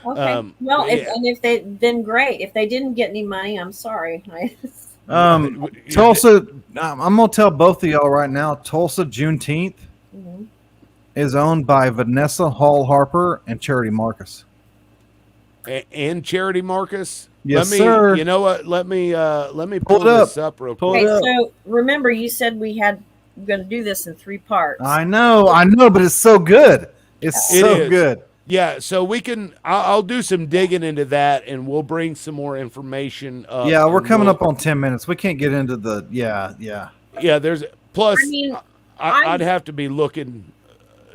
Okay. If they, then great. If they didn't get any money, I'm sorry. Tulsa, I'm gonna tell both of y'all right now. Tulsa Juneteenth is owned by Vanessa Hall-Harper and Charity Marcus. And Charity Marcus. Yes, sir. You know what? Let me pull this up real quick. Okay, so remember, you said we going to do this in 3 parts. I know, but it's so good. It's It so is. good. Yeah, so we can. I'll do some digging into that, and we'll bring some more information up. Yeah, we're and coming we'll- up on 10 minutes. We can't get into the yeah. Yeah, there's plus. I mean, I'd have to be looking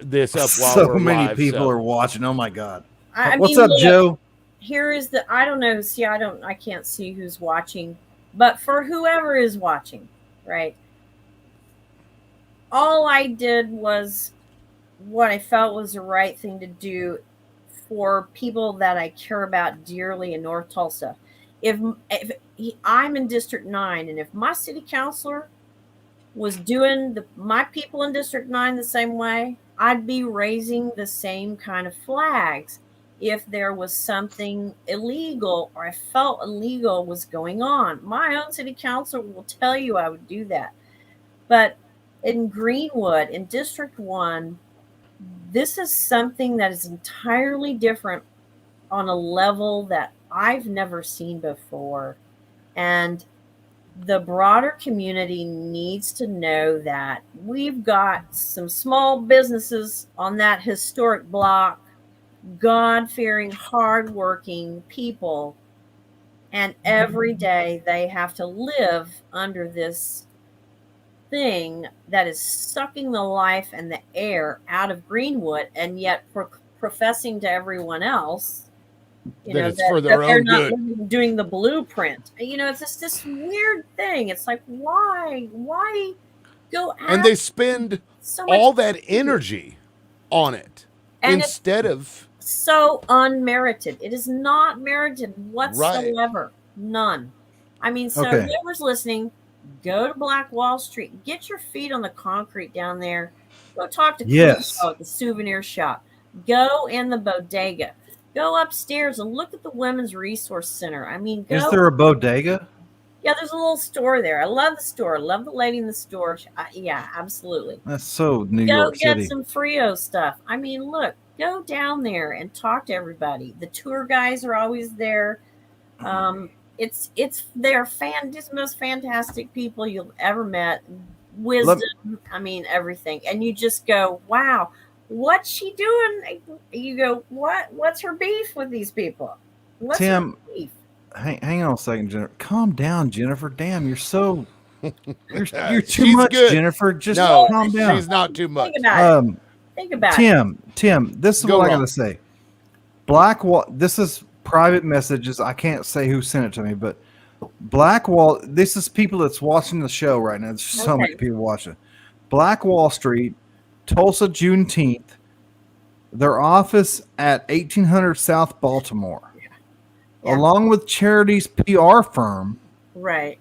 this up while So we're many live, people so. are watching. Oh my god. I What's mean, up, look, Joe? here is the, I don't know. See, I can't see who's watching, but for whoever is watching, right? All I did was what I felt was the right thing to do for people that I care about dearly in North Tulsa. If I'm in District 9, and if my city councilor was doing my people in District 9 the same way, I'd be raising the same kind of flags if there was something illegal or I felt illegal was going on. My own city councilor will tell you I would do that. But in Greenwood, in District 1, this is something that is entirely different on a level that I've never seen before. And the broader community needs to know that we've got some small businesses on that historic block, God-fearing, hardworking people, and every day they have to live under this thing that is sucking the life and the air out of Greenwood, and yet professing to everyone else, That it's for their they're own not good. doing the blueprint. It's just this weird thing. It's like, why go out And they spend so much all that energy on it And instead of so unmerited. It is not merited whatsoever. None. I mean, so Okay. whoever's listening, go to Black Wall Street, get your feet on the concrete down there, go talk to Yes. Chris at the souvenir shop, go in the bodega, go upstairs and look at the Women's Resource Center. I mean, go. Is there a bodega? Yeah, there's a little store there. I love the store. I love the lady in the store. Yeah, absolutely. That's so New Go York get City. some Frio stuff. I mean, look, go down there and talk to everybody. The tour guys are always there. It's they're just the most fantastic people you've ever met. Wisdom, I mean, everything. And you just go, wow, what's she doing? You go, what's her beef with these people? What's Tim, her beef? hang on a second, Jennifer. Calm down, Jennifer. Damn, you're so you're too She's much, good. Jennifer. Just No, calm down. she's not too much. Think about it. Think about it. Tim, this is Go what I wrong. gotta say. Black Wall. This is private messages. I can't say who sent it to me, but Black Wall. This is people that's watching the show right now. There's so many people watching. Black Wall Street, Tulsa, Juneteenth. Their office at 1800 South Baltimore, Yeah. along with Charity's PR firm, Right.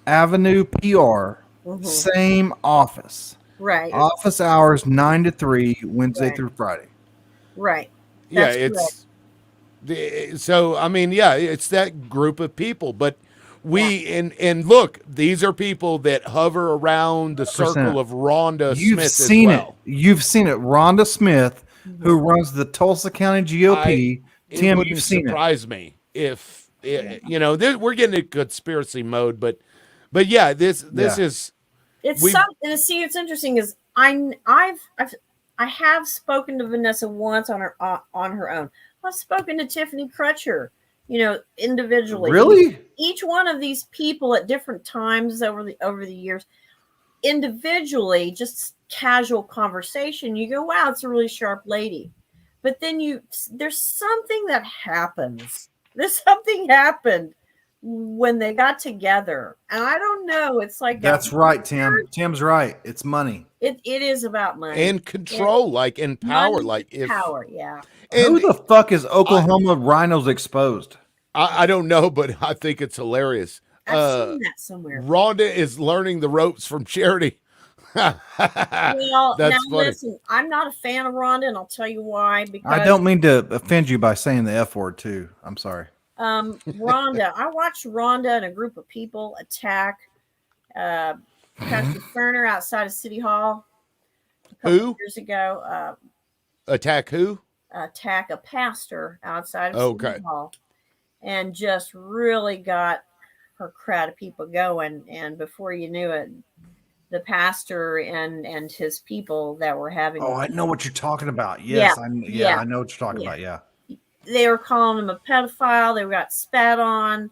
Avenue PR. Mhm. Same office. Right. Office hours 9 to 3, Wednesday Right. through Friday. Right. Yeah, That's so I mean, yeah, it's that group of people, but and look, these are people that hover around the 100%. circle of Rhonda You've Smith seen as well. it. You've seen it. Rhonda Smith, who runs the Tulsa County GOP. It Tim, wouldn't you've seen it. surprise me if we're getting into conspiracy mode, but yeah, this is It's We've- something. See, it's interesting is I have spoken to Vanessa once on her own. I've spoken to Tiffany Crutcher, individually. Really? Each one of these people at different times over the years, individually, just casual conversation. You go, wow, it's a really sharp lady, but then there's something that happens. There's something happened when they got together, and I don't know. It's like That's right, Tim. Tim's right. It's money. It is about money and control, and power, Money, like if power. Yeah, and Who the fuck is Oklahoma Rhinos Exposed? I don't know, but I think it's hilarious. I've seen that somewhere. Rhonda is learning the ropes from Charity. Well, That's now funny. listen, I'm not a fan of Rhonda, and I'll tell you why. Because I don't mean to offend you by saying the F word too. I'm sorry. Rhonda. I watched Rhonda and a group of people attack Pastor Ferner outside of City Hall a couple Who? of years ago. Attack who? Attack a pastor outside of City Hall, and just really got her crowd of people going. And before you knew it, the pastor and his people that were having. Oh, I know what you're talking about. Yeah, Yes, yeah, I know what you're talking yeah. about. Yeah. They were calling him a pedophile. They got spat on,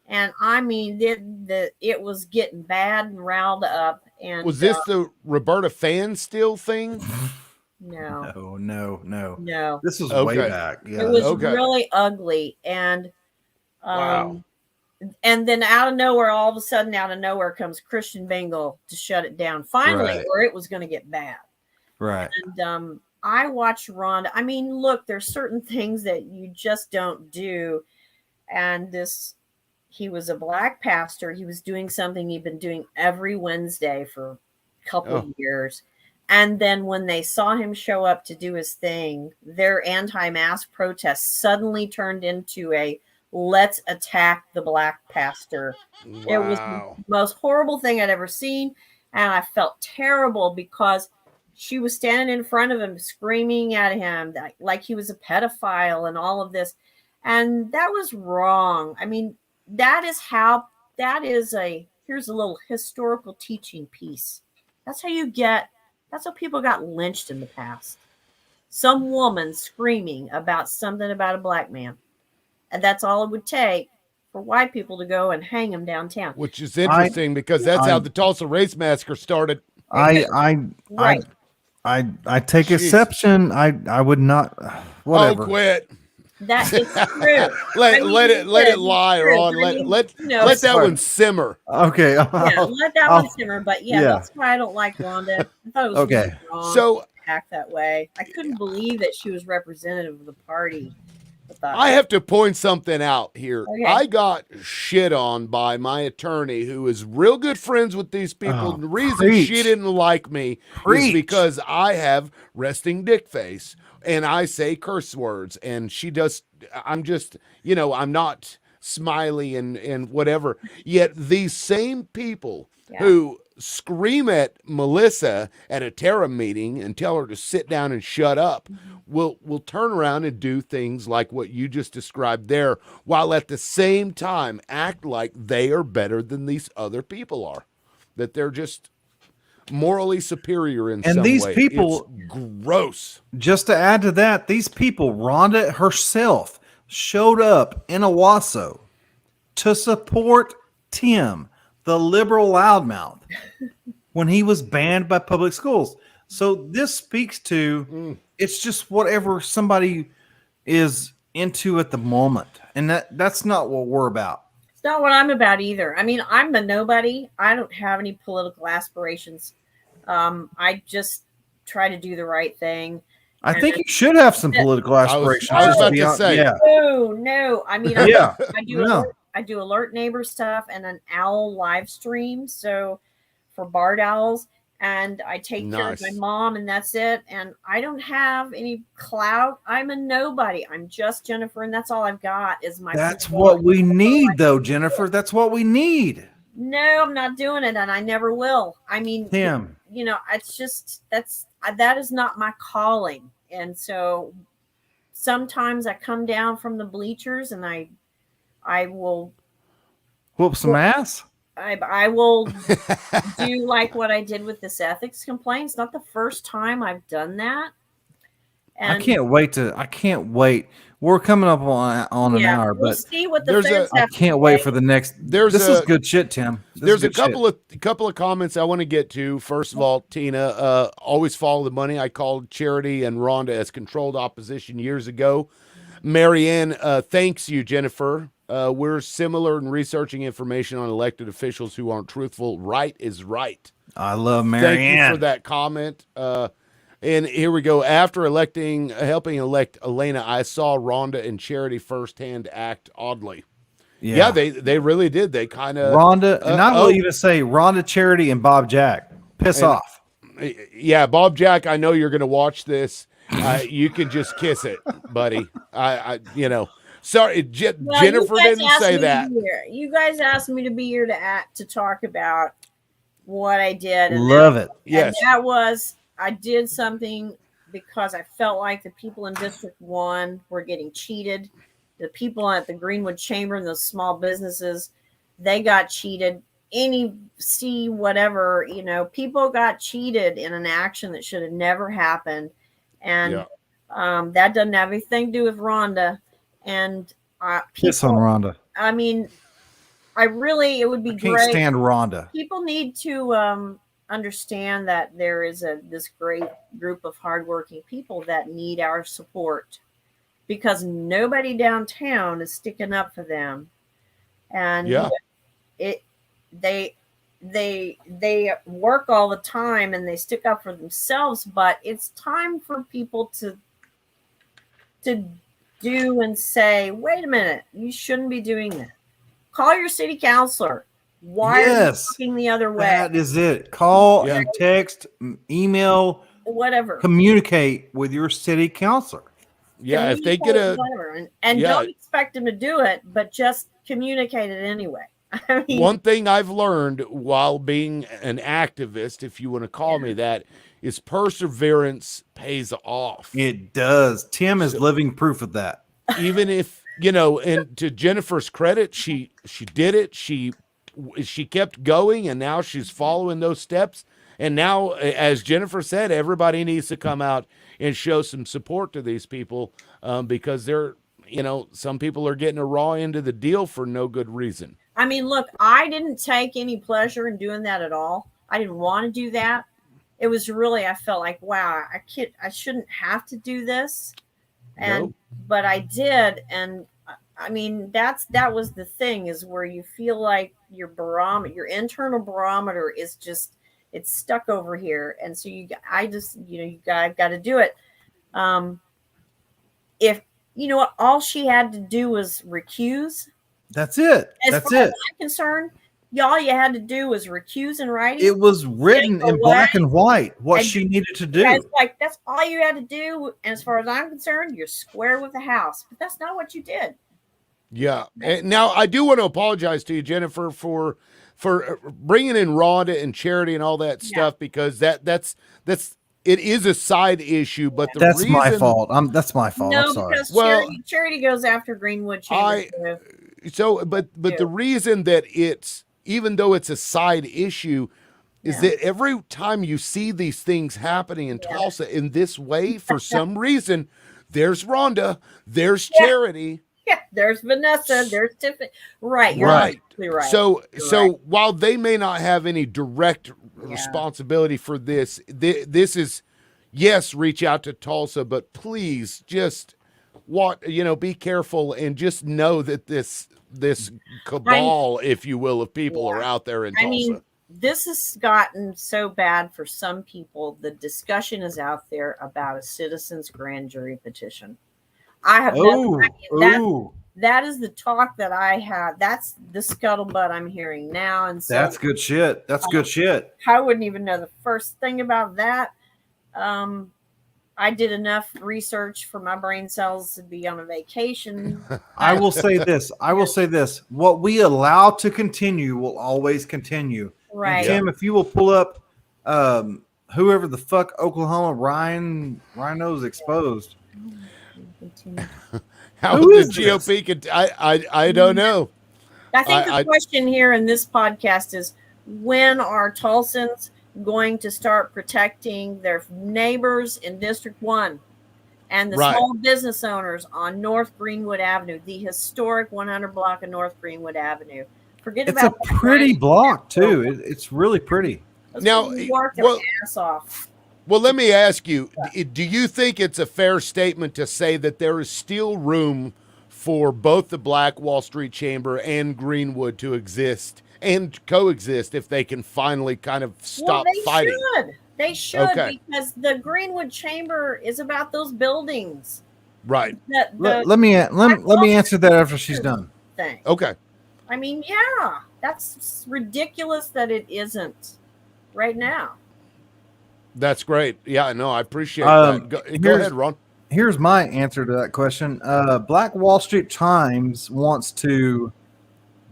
and I mean, it was getting bad and riled up. And Was this the Roberta Fan Still thing? no, No. This was way Okay. back. Yeah. it was Okay. really ugly. And Wow. and then out of nowhere, all of a sudden, out of nowhere comes Christian Bengal to shut it down. Finally, Right. where it was going to get bad. Right. And I watched Rhonda. I mean, look, there's certain things that you just don't do. And he was a black pastor. He was doing something he'd been doing every Wednesday for a couple of years. And then when they saw him show up to do his thing, their anti-mask protest suddenly turned into a let's attack the black pastor. Wow. It was the most horrible thing I'd ever seen. And I felt terrible because she was standing in front of him, screaming at him like he was a pedophile and all of this. And that was wrong. I mean, here's a little historical teaching piece. That's how people got lynched in the past. Some woman screaming about something about a black man. And that's all it would take for white people to go and hang him downtown. Which is interesting because that's how the Tulsa Race Massacre started. I take Jeez. exception. I would not. Whatever. Oh, quit. That is true. Let it lie, Ron. Let that one simmer. Okay. Yeah, let that one simmer. But that's why I don't like Rhonda. I thought it was really wrong to act that way. I couldn't believe that she was representative of the party. I have to point something out here. Okay. I got shit on by my attorney who is real good friends with these people. The reason she didn't like me is because I have resting dick face and I say curse words, and I'm just, I'm not smiley and whatever. Yet these same people who scream at Melissa at a Terra meeting and tell her to sit down and shut up will turn around and do things like what you just described there, while at the same time act like they are better than these other people are, that they're just morally superior in some way. And these people, it's gross. Just to add to that, these people, Rhonda herself showed up in Owasso to support Tim, the liberal loudmouth, when he was banned by public schools. So this speaks to it's just whatever somebody is into at the moment, and that's not what we're about. It's not what I'm about either. I mean, I'm a nobody. I don't have any political aspirations. I just try to do the right thing. I think you should have some political aspirations. I was about to say. Yeah. No. I mean, I do alert neighbor stuff and an owl live stream. So for barred owls, and I take care of my mom, and that's it. And I don't have any clout. I'm a nobody. I'm just Jennifer, and that's all I've got is my. That's what we need, though, Jennifer. That's what we need. No, I'm not doing it, and I never will. I mean, Tim, it's just that is not my calling, and so sometimes I come down from the bleachers, and I will whoop some ass. I will do like what I did with this ethics complaint. It's not the first time I've done that. And I can't wait. We're coming up on an hour, we'll but see what the feds have I can't wait for the next. This is good shit, Tim. There's a couple of comments I want to get to. First of all, Tina, always follow the money. I called Charity and Rhonda as controlled opposition years ago. Marianne, thanks you, Jennifer. We're similar in researching information on elected officials who aren't truthful. Right is right. I love Marianne. Thank you for that comment. And here we go. After helping elect Elena, I saw Rhonda and Charity firsthand act oddly. Yeah, they really did. They kind of Rhonda, and I will even say Rhonda, Charity, and Bob Jack. Piss off. Yeah, Bob Jack, I know you're going to watch this. You can just kiss it, buddy. Sorry, Jennifer didn't say that. You guys asked me to be here to talk about what I did. And Love it. Yes. And that was, I did something because I felt like the people in District 1 were getting cheated. The people at the Greenwood Chamber and those small businesses, they got cheated. any see whatever, people got cheated in an action that should have never happened. And that doesn't have anything to do with Rhonda. And Piss on people, Rhonda. I mean, it would be I can't great. stand Rhonda. People need to understand that there is this great group of hardworking people that need our support, because nobody downtown is sticking up for them. And they work all the time and they stick up for themselves, but it's time for people to do and say, wait a minute, you shouldn't be doing that. Call your city councilor. Why are you looking the other way? That is it. Call and text, email, whatever. Communicate with your city councilor. Yeah, if they get and don't expect them to do it, but just communicate it anyway. I mean, one thing I've learned while being an activist, if you want to call me that, is perseverance pays off. It does. Tim is living proof of that. Even if, and to Jennifer's credit, she did it. She kept going, and now she's following those steps. And now, as Jennifer said, everybody needs to come out and show some support to these people, because they're, some people are getting a raw end of the deal for no good reason. I mean, look, I didn't take any pleasure in doing that at all. I didn't want to do that. It was really, I felt like, wow, I shouldn't have to do this. But I did. And I mean, that was the thing, is where you feel like your internal barometer is just, it's stuck over here. And so you got to do it. If, what, all she had to do was recuse. That's it. As far as I'm concerned, all you had to do was recuse in writing. It was written in black and white what she needed to do. That's all you had to do. And as far as I'm concerned, you're square with the house. But that's not what you did. Yeah. And now I do want to apologize to you, Jennifer, for bringing in Rhonda and Charity and all that stuff, because that's it is a side issue, but that's my fault. That's my fault. No, I'm sorry. because Charity goes after Greenwood Chamber. But the reason that it's, even though it's a side issue, is that every time you see these things happening in Tulsa in this way, for some reason, there's Rhonda, there's Charity. Yeah, there's Vanessa, there's Tiffany. Right, you're absolutely right. So while they may not have any direct responsibility for this, this is, yes, reach out to Tulsa, but please just be careful and just know that this cabal, if you will, of people are out there in Tulsa. I mean, this has gotten so bad for some people. The discussion is out there about a citizens grand jury petition. I have that is the talk that I have. That's the scuttlebutt I'm hearing now. And so that's good shit. That's good shit. I wouldn't even know the first thing about that. I did enough research for my brain cells to be on a vacation. I will say this. What we allow to continue will always continue. Right. And Tim, if you will pull up whoever the fuck Oklahoma Rhinos exposed. How the GOP could, I don't know. I think the question here in this podcast is, when are Tulsans going to start protecting their neighbors in District 1 and the small business owners on North Greenwood Avenue, the historic 100 block of North Greenwood Avenue? It's a pretty block too. It's really pretty. Now, work their ass off. Well, let me ask you, do you think it's a fair statement to say that there is still room for both the Black Wall Street Chamber and Greenwood to exist and coexist if they can finally kind of stop fighting? They should, because the Greenwood Chamber is about those buildings. Right. Let me answer that after she's done. Okay. I mean, that's ridiculous that it isn't right now. That's great. Yeah, no, I appreciate that. Go ahead, Ron. Here's my answer to that question. Black Wall Street Times wants to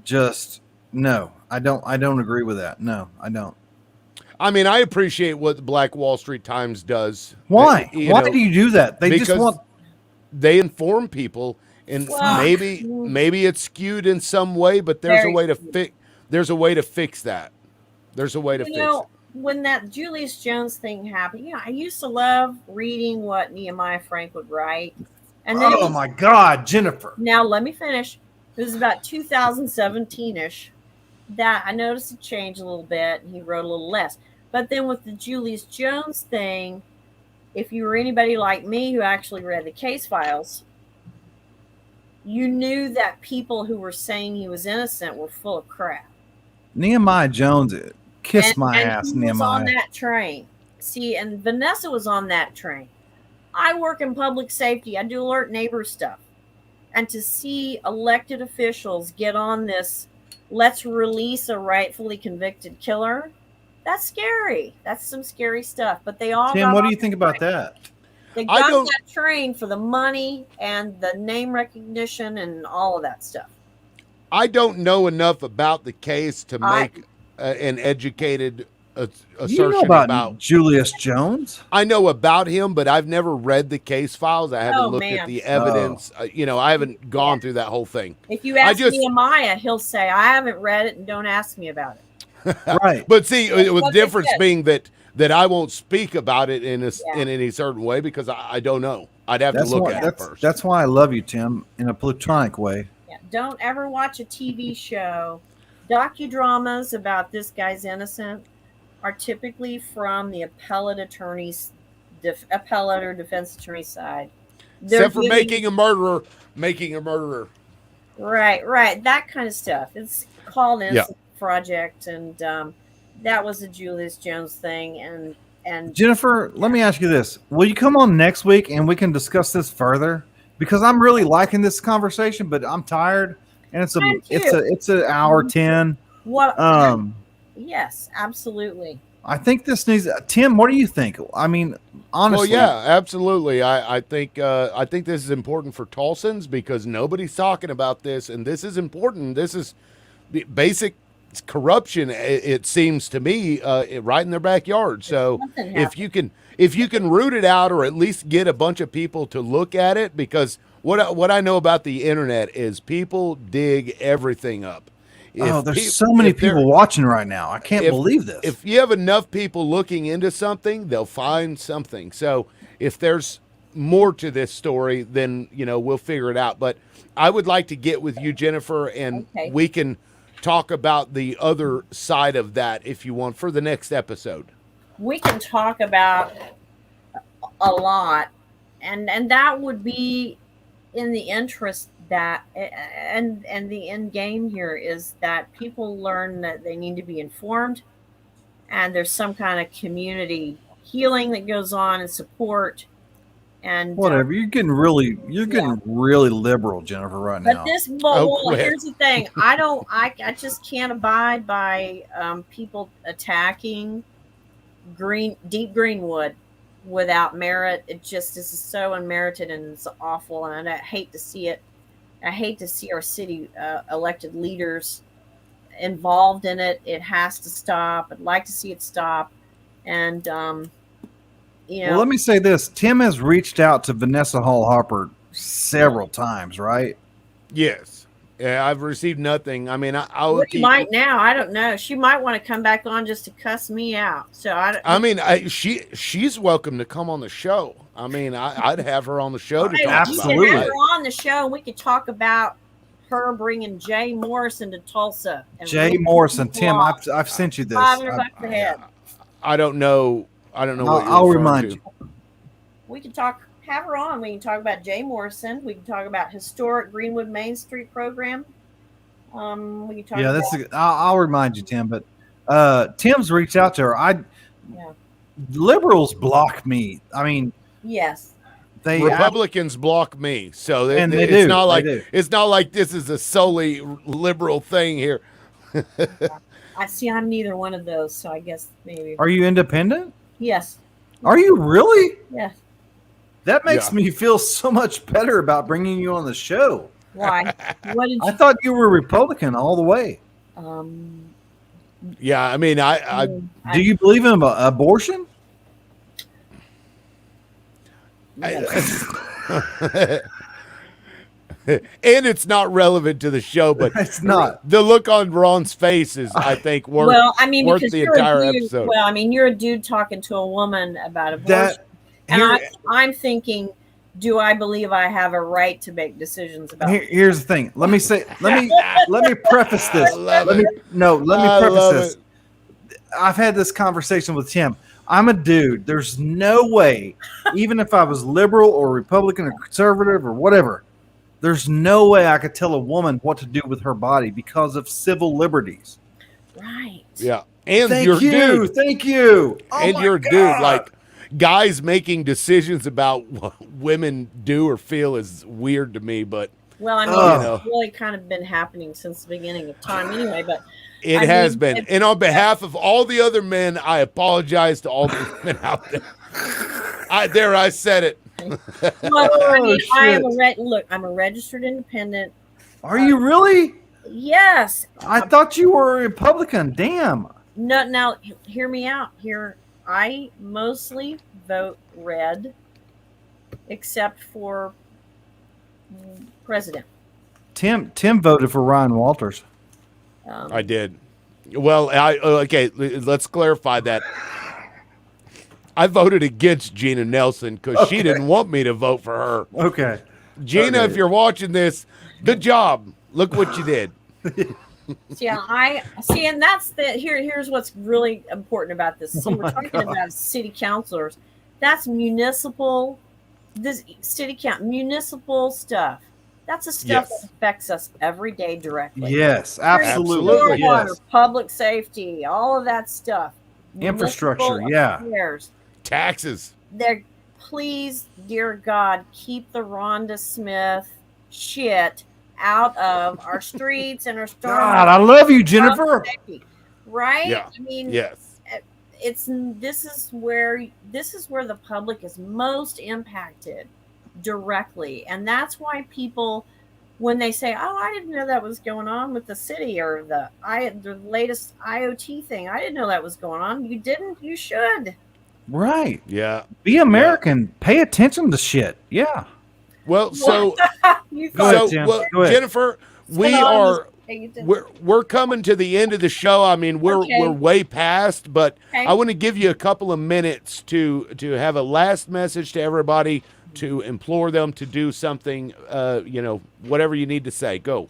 just no. I don't agree with that. No, I don't. I mean, I appreciate what the Black Wall Street Times does. Why? Why do you do that? They inform people, and maybe it's skewed in some way, but there's a way to fix. there's a way to fix that. There's a way to You fix know, it. when that Julius Jones thing happened, I used to love reading what Nehemiah Frank would write. And then Oh my God, Jennifer. now let me finish. It was about 2017-ish that I noticed it changed a little bit and he wrote a little less. But then with the Julius Jones thing, if you were anybody like me who actually read the case files, you knew that people who were saying he was innocent were full of crap. Nehemiah Jones, kiss my and ass, he was on Nehemiah. that train. See, and Vanessa was on that train. I work in public safety. I do alert neighbor stuff. And to see elected officials get on this, let's release a rightfully convicted killer, that's scary. That's some scary stuff. But they all Tim, got what do on you think about that? They I got don't- that train for the money and the name recognition and all of that stuff. I don't know enough about the case to I- make an educated assertion You know about Julius Jones? I know about him, but I've never read the case files. I haven't looked man. at the evidence. I haven't gone Yeah. through that whole thing. If you ask just- Nehemiah, he'll say, I haven't read it and don't ask me about it. Right. But see, with the what they difference said. being that I won't speak about it in Yeah. any certain way because I don't know. I'd have to look why, at it first. that's why I love you, Tim, in a platonic way. Yeah. Don't ever watch a TV show. Docudramas about this guy's innocent are typically from the appellate attorney's, appellate or defense attorney's side. They're Except for giving- making a murderer. Right. That kind of stuff. It's called Yeah. Innocent Project, and that was a Julius Jones thing. And Jennifer, let me ask you this. Will you come on next week and we can discuss this further? Because I'm really liking this conversation, but I'm tired and it's I'm too. it's an hour 10. what? Yes, absolutely. I think this needs Tim, what do you think? I mean, honestly. Well, yeah, absolutely. I think this is important for Tulsans because nobody's talking about this, and this is important. This is the basic corruption. It seems to me right in their backyard. So Something if you can root it out, or at least get a bunch of people to look at it, because what I know about the internet is people dig everything up. There's so many people watching right now. I can't believe this. If you have enough people looking into something, they'll find something. So if there's more to this story, then we'll figure it out. But I would like to get with you, Jennifer, and Okay. we can talk about the other side of that if you want for the next episode. We can talk about a lot, and that would be in the interest that and the end game here is that people learn that they need to be informed, and there's some kind of community healing that goes on and support and Whatever. You're getting really liberal, Jennifer, right now. But here's the thing. I just can't abide by people attacking deep greenwood without merit. It just is so unmerited and it's awful, and I hate to see it. I hate to see our city elected leaders involved in it. It has to stop. I'd like to see it stop. And Well, let me say this. Tim has reached out to Vanessa Hall-Harper several times, right? Yes. Yeah, I've received nothing. I mean, well, she might now. I don't know. She might want to come back on just to cuss me out. So she's welcome to come on the show. I mean, I'd have her on the show to talk Absolutely. You about can have it. her on the show. And we could talk about her bringing Jay Morrison to Tulsa. Jay Morrison, Tim, I've sent you this. $500 a head. I don't know. What you're I'll referring remind to. you. We can have her on. We can talk about Jay Morrison. We can talk about historic Greenwood Main Street program. We can talk about I'll remind you, Tim. But Tim's reached out to her. Yeah. Liberals block me. I mean, yes. they Republicans block me, so And they it's do. not like They do. it's not like this is a solely liberal thing here. I see. I'm neither one of those, so I guess maybe. Are you independent? Yes. Are you really? Yes. That makes Yeah. me feel so much better about bringing you on the show. Why? What did I you? thought you were Republican all the way. Yeah, I mean, I Do you believe in abortion? Yes. and it's not relevant to the show, but It's not. the look on Ron's face is, I think, worth, Well, I mean, worth because the you're entire a dude. episode. Well, I mean, you're a dude talking to a woman about abortion, That and here, I'm thinking, do I believe I have a right to make decisions about? here's the thing. Let me preface this. I love Let me it. preface love this. it. I've had this conversation with Tim. I'm a dude. There's no way, even if I was liberal or Republican or conservative or whatever, there's no way I could tell a woman what to do with her body because of civil liberties. Right. Yeah. And Thank you're you. dude. Thank you. Oh And my you're a God. dude. Like, guys making decisions about what women do or feel is weird to me, but Well, I mean, Oh. it's really kind of been happening since the beginning of time, anyway. But it I has mean, been. And on behalf of all the other men, I apologize to all the men out there. I said it. well, I mean, I am shit. I'm a registered independent. Are you really? Yes. I thought you were a Republican. Damn. No. Now, hear me out. Here, I mostly vote red, except for president. Tim voted for Ryan Walters. I did. Well, okay, let's clarify that. I voted against Gina Nelson because she didn't want me to vote for her. Okay. Gina, Okay. if you're watching this, good job. Look what you did. Yeah, I see, and that's here's what's really important about this. See, we're talking about city councilors. That's municipal stuff. That's the stuff Yes. that affects us every day directly. Yes, absolutely. Absolutely. Water, Yes. public safety, all of that stuff. Infrastructure, Municipal yeah. affairs. Taxes. Please, dear God, keep the Rhonda Smith shit out of our streets and our God, I love you, Jennifer. Jennifer. Right? Yeah. I mean, Yes. this is where the public is most impacted directly, and that's why people, when they say, "Oh, I didn't know that was going on with the city," or the latest IoT thing, I didn't know that was going on. You didn't. You should. Right. Yeah. Be American. Pay attention to shit. Yeah. Well, so You Go ahead, Tim. Go ahead. Jennifer, we're coming to the end of the show. I mean, we're way past, but Okay. I want to give you a couple of minutes to have a last message to everybody, to implore them to do something, whatever you need to say. Go.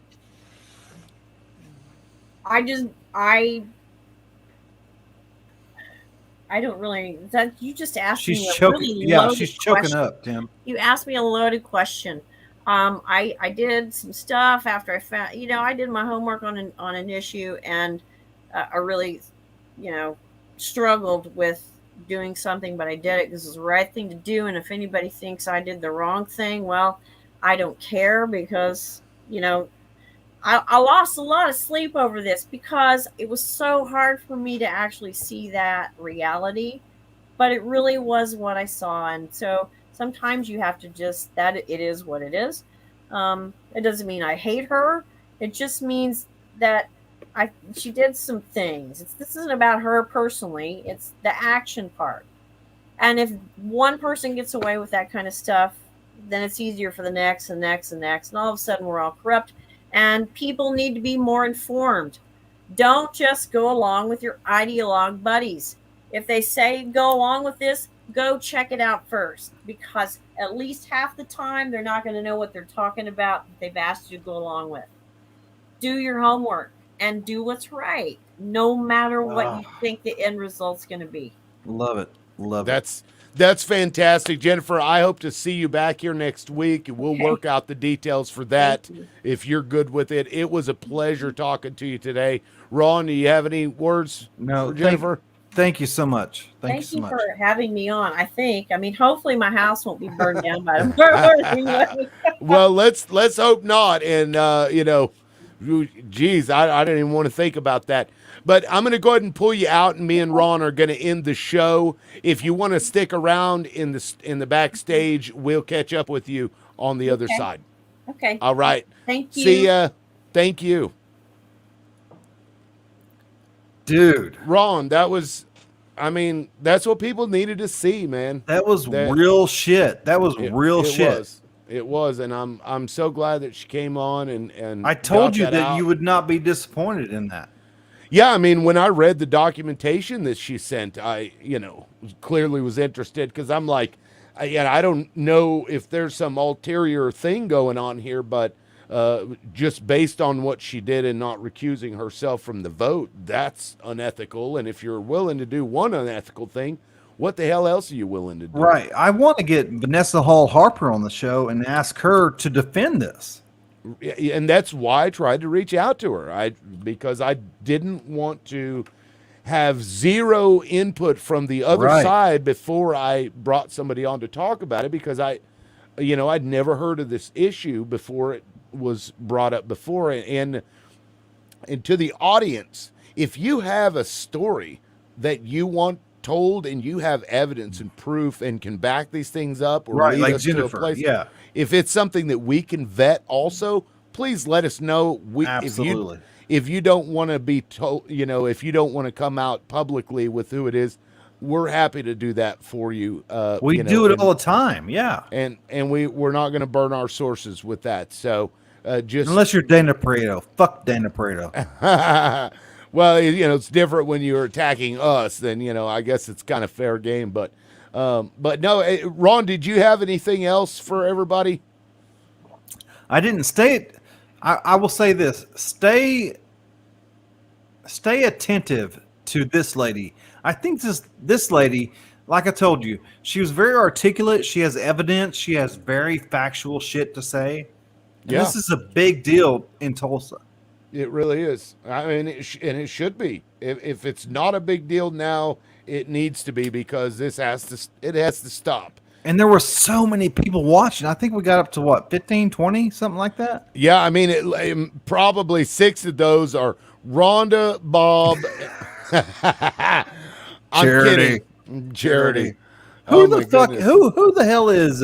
I don't really. That you just asked She's me a choking. really Yeah, loaded she's choking question. up, Tim. You asked me a loaded question. I did some stuff after I found, I did my homework on an issue, and I really, struggled with doing something, but I did it because it was the right thing to do. And if anybody thinks I did the wrong thing, well, I don't care, because, I lost a lot of sleep over this because it was so hard for me to actually see that reality, but it really was what I saw. And so sometimes you have to just, that it is what it is. It doesn't mean I hate her. It just means that she did some things. This isn't about her personally. It's the action part. And if one person gets away with that kind of stuff, then it's easier for the next and next and next. And all of a sudden we're all corrupt. And people need to be more informed. Don't just go along with your ideologue buddies. If they say go along with this, go check it out first, because at least half the time they're not going to know what they're talking about that they've asked you to go along with. Do your homework and do what's right, no matter what you think the end result's going to be. Love it. Love it. That's fantastic, Jennifer. I hope to see you back here next week. We'll work out the details for that if you're good with it. It was a pleasure talking to you today. Ron, do you have any words for Jennifer? Thank you so much. Thank you so you much for having me on. I mean, hopefully my house won't be burned down by tomorrow. Well, let's hope not. And geez, I didn't even want to think about that. But I'm going to go ahead and pull you out, and me and Ron are going to end the show. If you want to stick around in the backstage, we'll catch up with you on the other side. Okay. All right. Thank you. See ya. Thank you. dude. Ron, that's what people needed to see, man. That was real shit. That was real shit. Was. It was, and I'm so glad that she came on and I told got you that that out. you would not be disappointed in that. Yeah, I mean, when I read the documentation that she sent, I, clearly was interested because I'm like, I don't know if there's some ulterior thing going on here, but just based on what she did and not recusing herself from the vote, that's unethical. And if you're willing to do one unethical thing, what the hell else are you willing to do? Right. I want to get Vanessa Hall-Harper on the show and ask her to defend this. And that's why I tried to reach out to her. Because I didn't want to have zero input from the other Right. side before I brought somebody on to talk about it, because I'd never heard of this issue before it was brought up before. And to the audience, if you have a story that you want told and you have evidence and proof and can back these things up, or Right, lead like us to a Jennifer, place, yeah. if it's something that we can vet also, please let us know. Absolutely. If you don't want to be told, if you don't want to come out publicly with who it is, we're happy to do that for you. We do it all the time, yeah. And we're not going to burn our sources with that. So just Unless you're Dana Pareto. Fuck Dana Pareto. well, it's different when you're attacking us. Then I guess it's kind of fair game. But no, Ron, did you have anything else for everybody? I didn't stay. I will say this: stay attentive to this lady. I think this lady, like I told you, she was very articulate. She has evidence. She has very factual shit to say. And Yeah. This is a big deal in Tulsa. It really is. I mean, and it should be. If it's not a big deal now, it needs to be, because it has to stop. And there were so many people watching. I think we got up to what, 15, 20, something like that? Yeah, I mean, probably 6 of those are Rhonda, Bob. I'm Charity. kidding. Charity. Who Oh, the my fuck? goodness. Who the hell is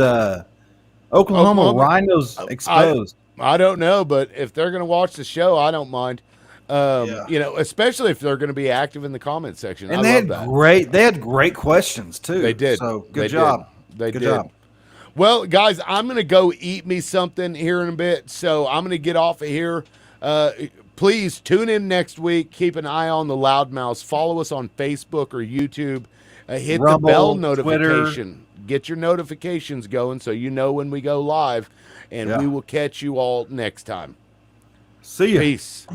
Oklahoma Rhinos Exposed? I don't know, but if they're going to watch the show, I don't mind. Yeah. Especially if they're going to be active in the comment section. And I they love had that. they had great questions too. They did. So They good job. did. They Good did. job. Well, guys, I'm going to go eat me something here in a bit, so I'm going to get off of here. Please tune in next week. Keep an eye on the Loudmouths. Follow us on Facebook or YouTube. Hit Rumble, the bell Twitter. notification. Get your notifications going so you know when we go live, and Yeah. we will catch you all next time. See ya. Peace.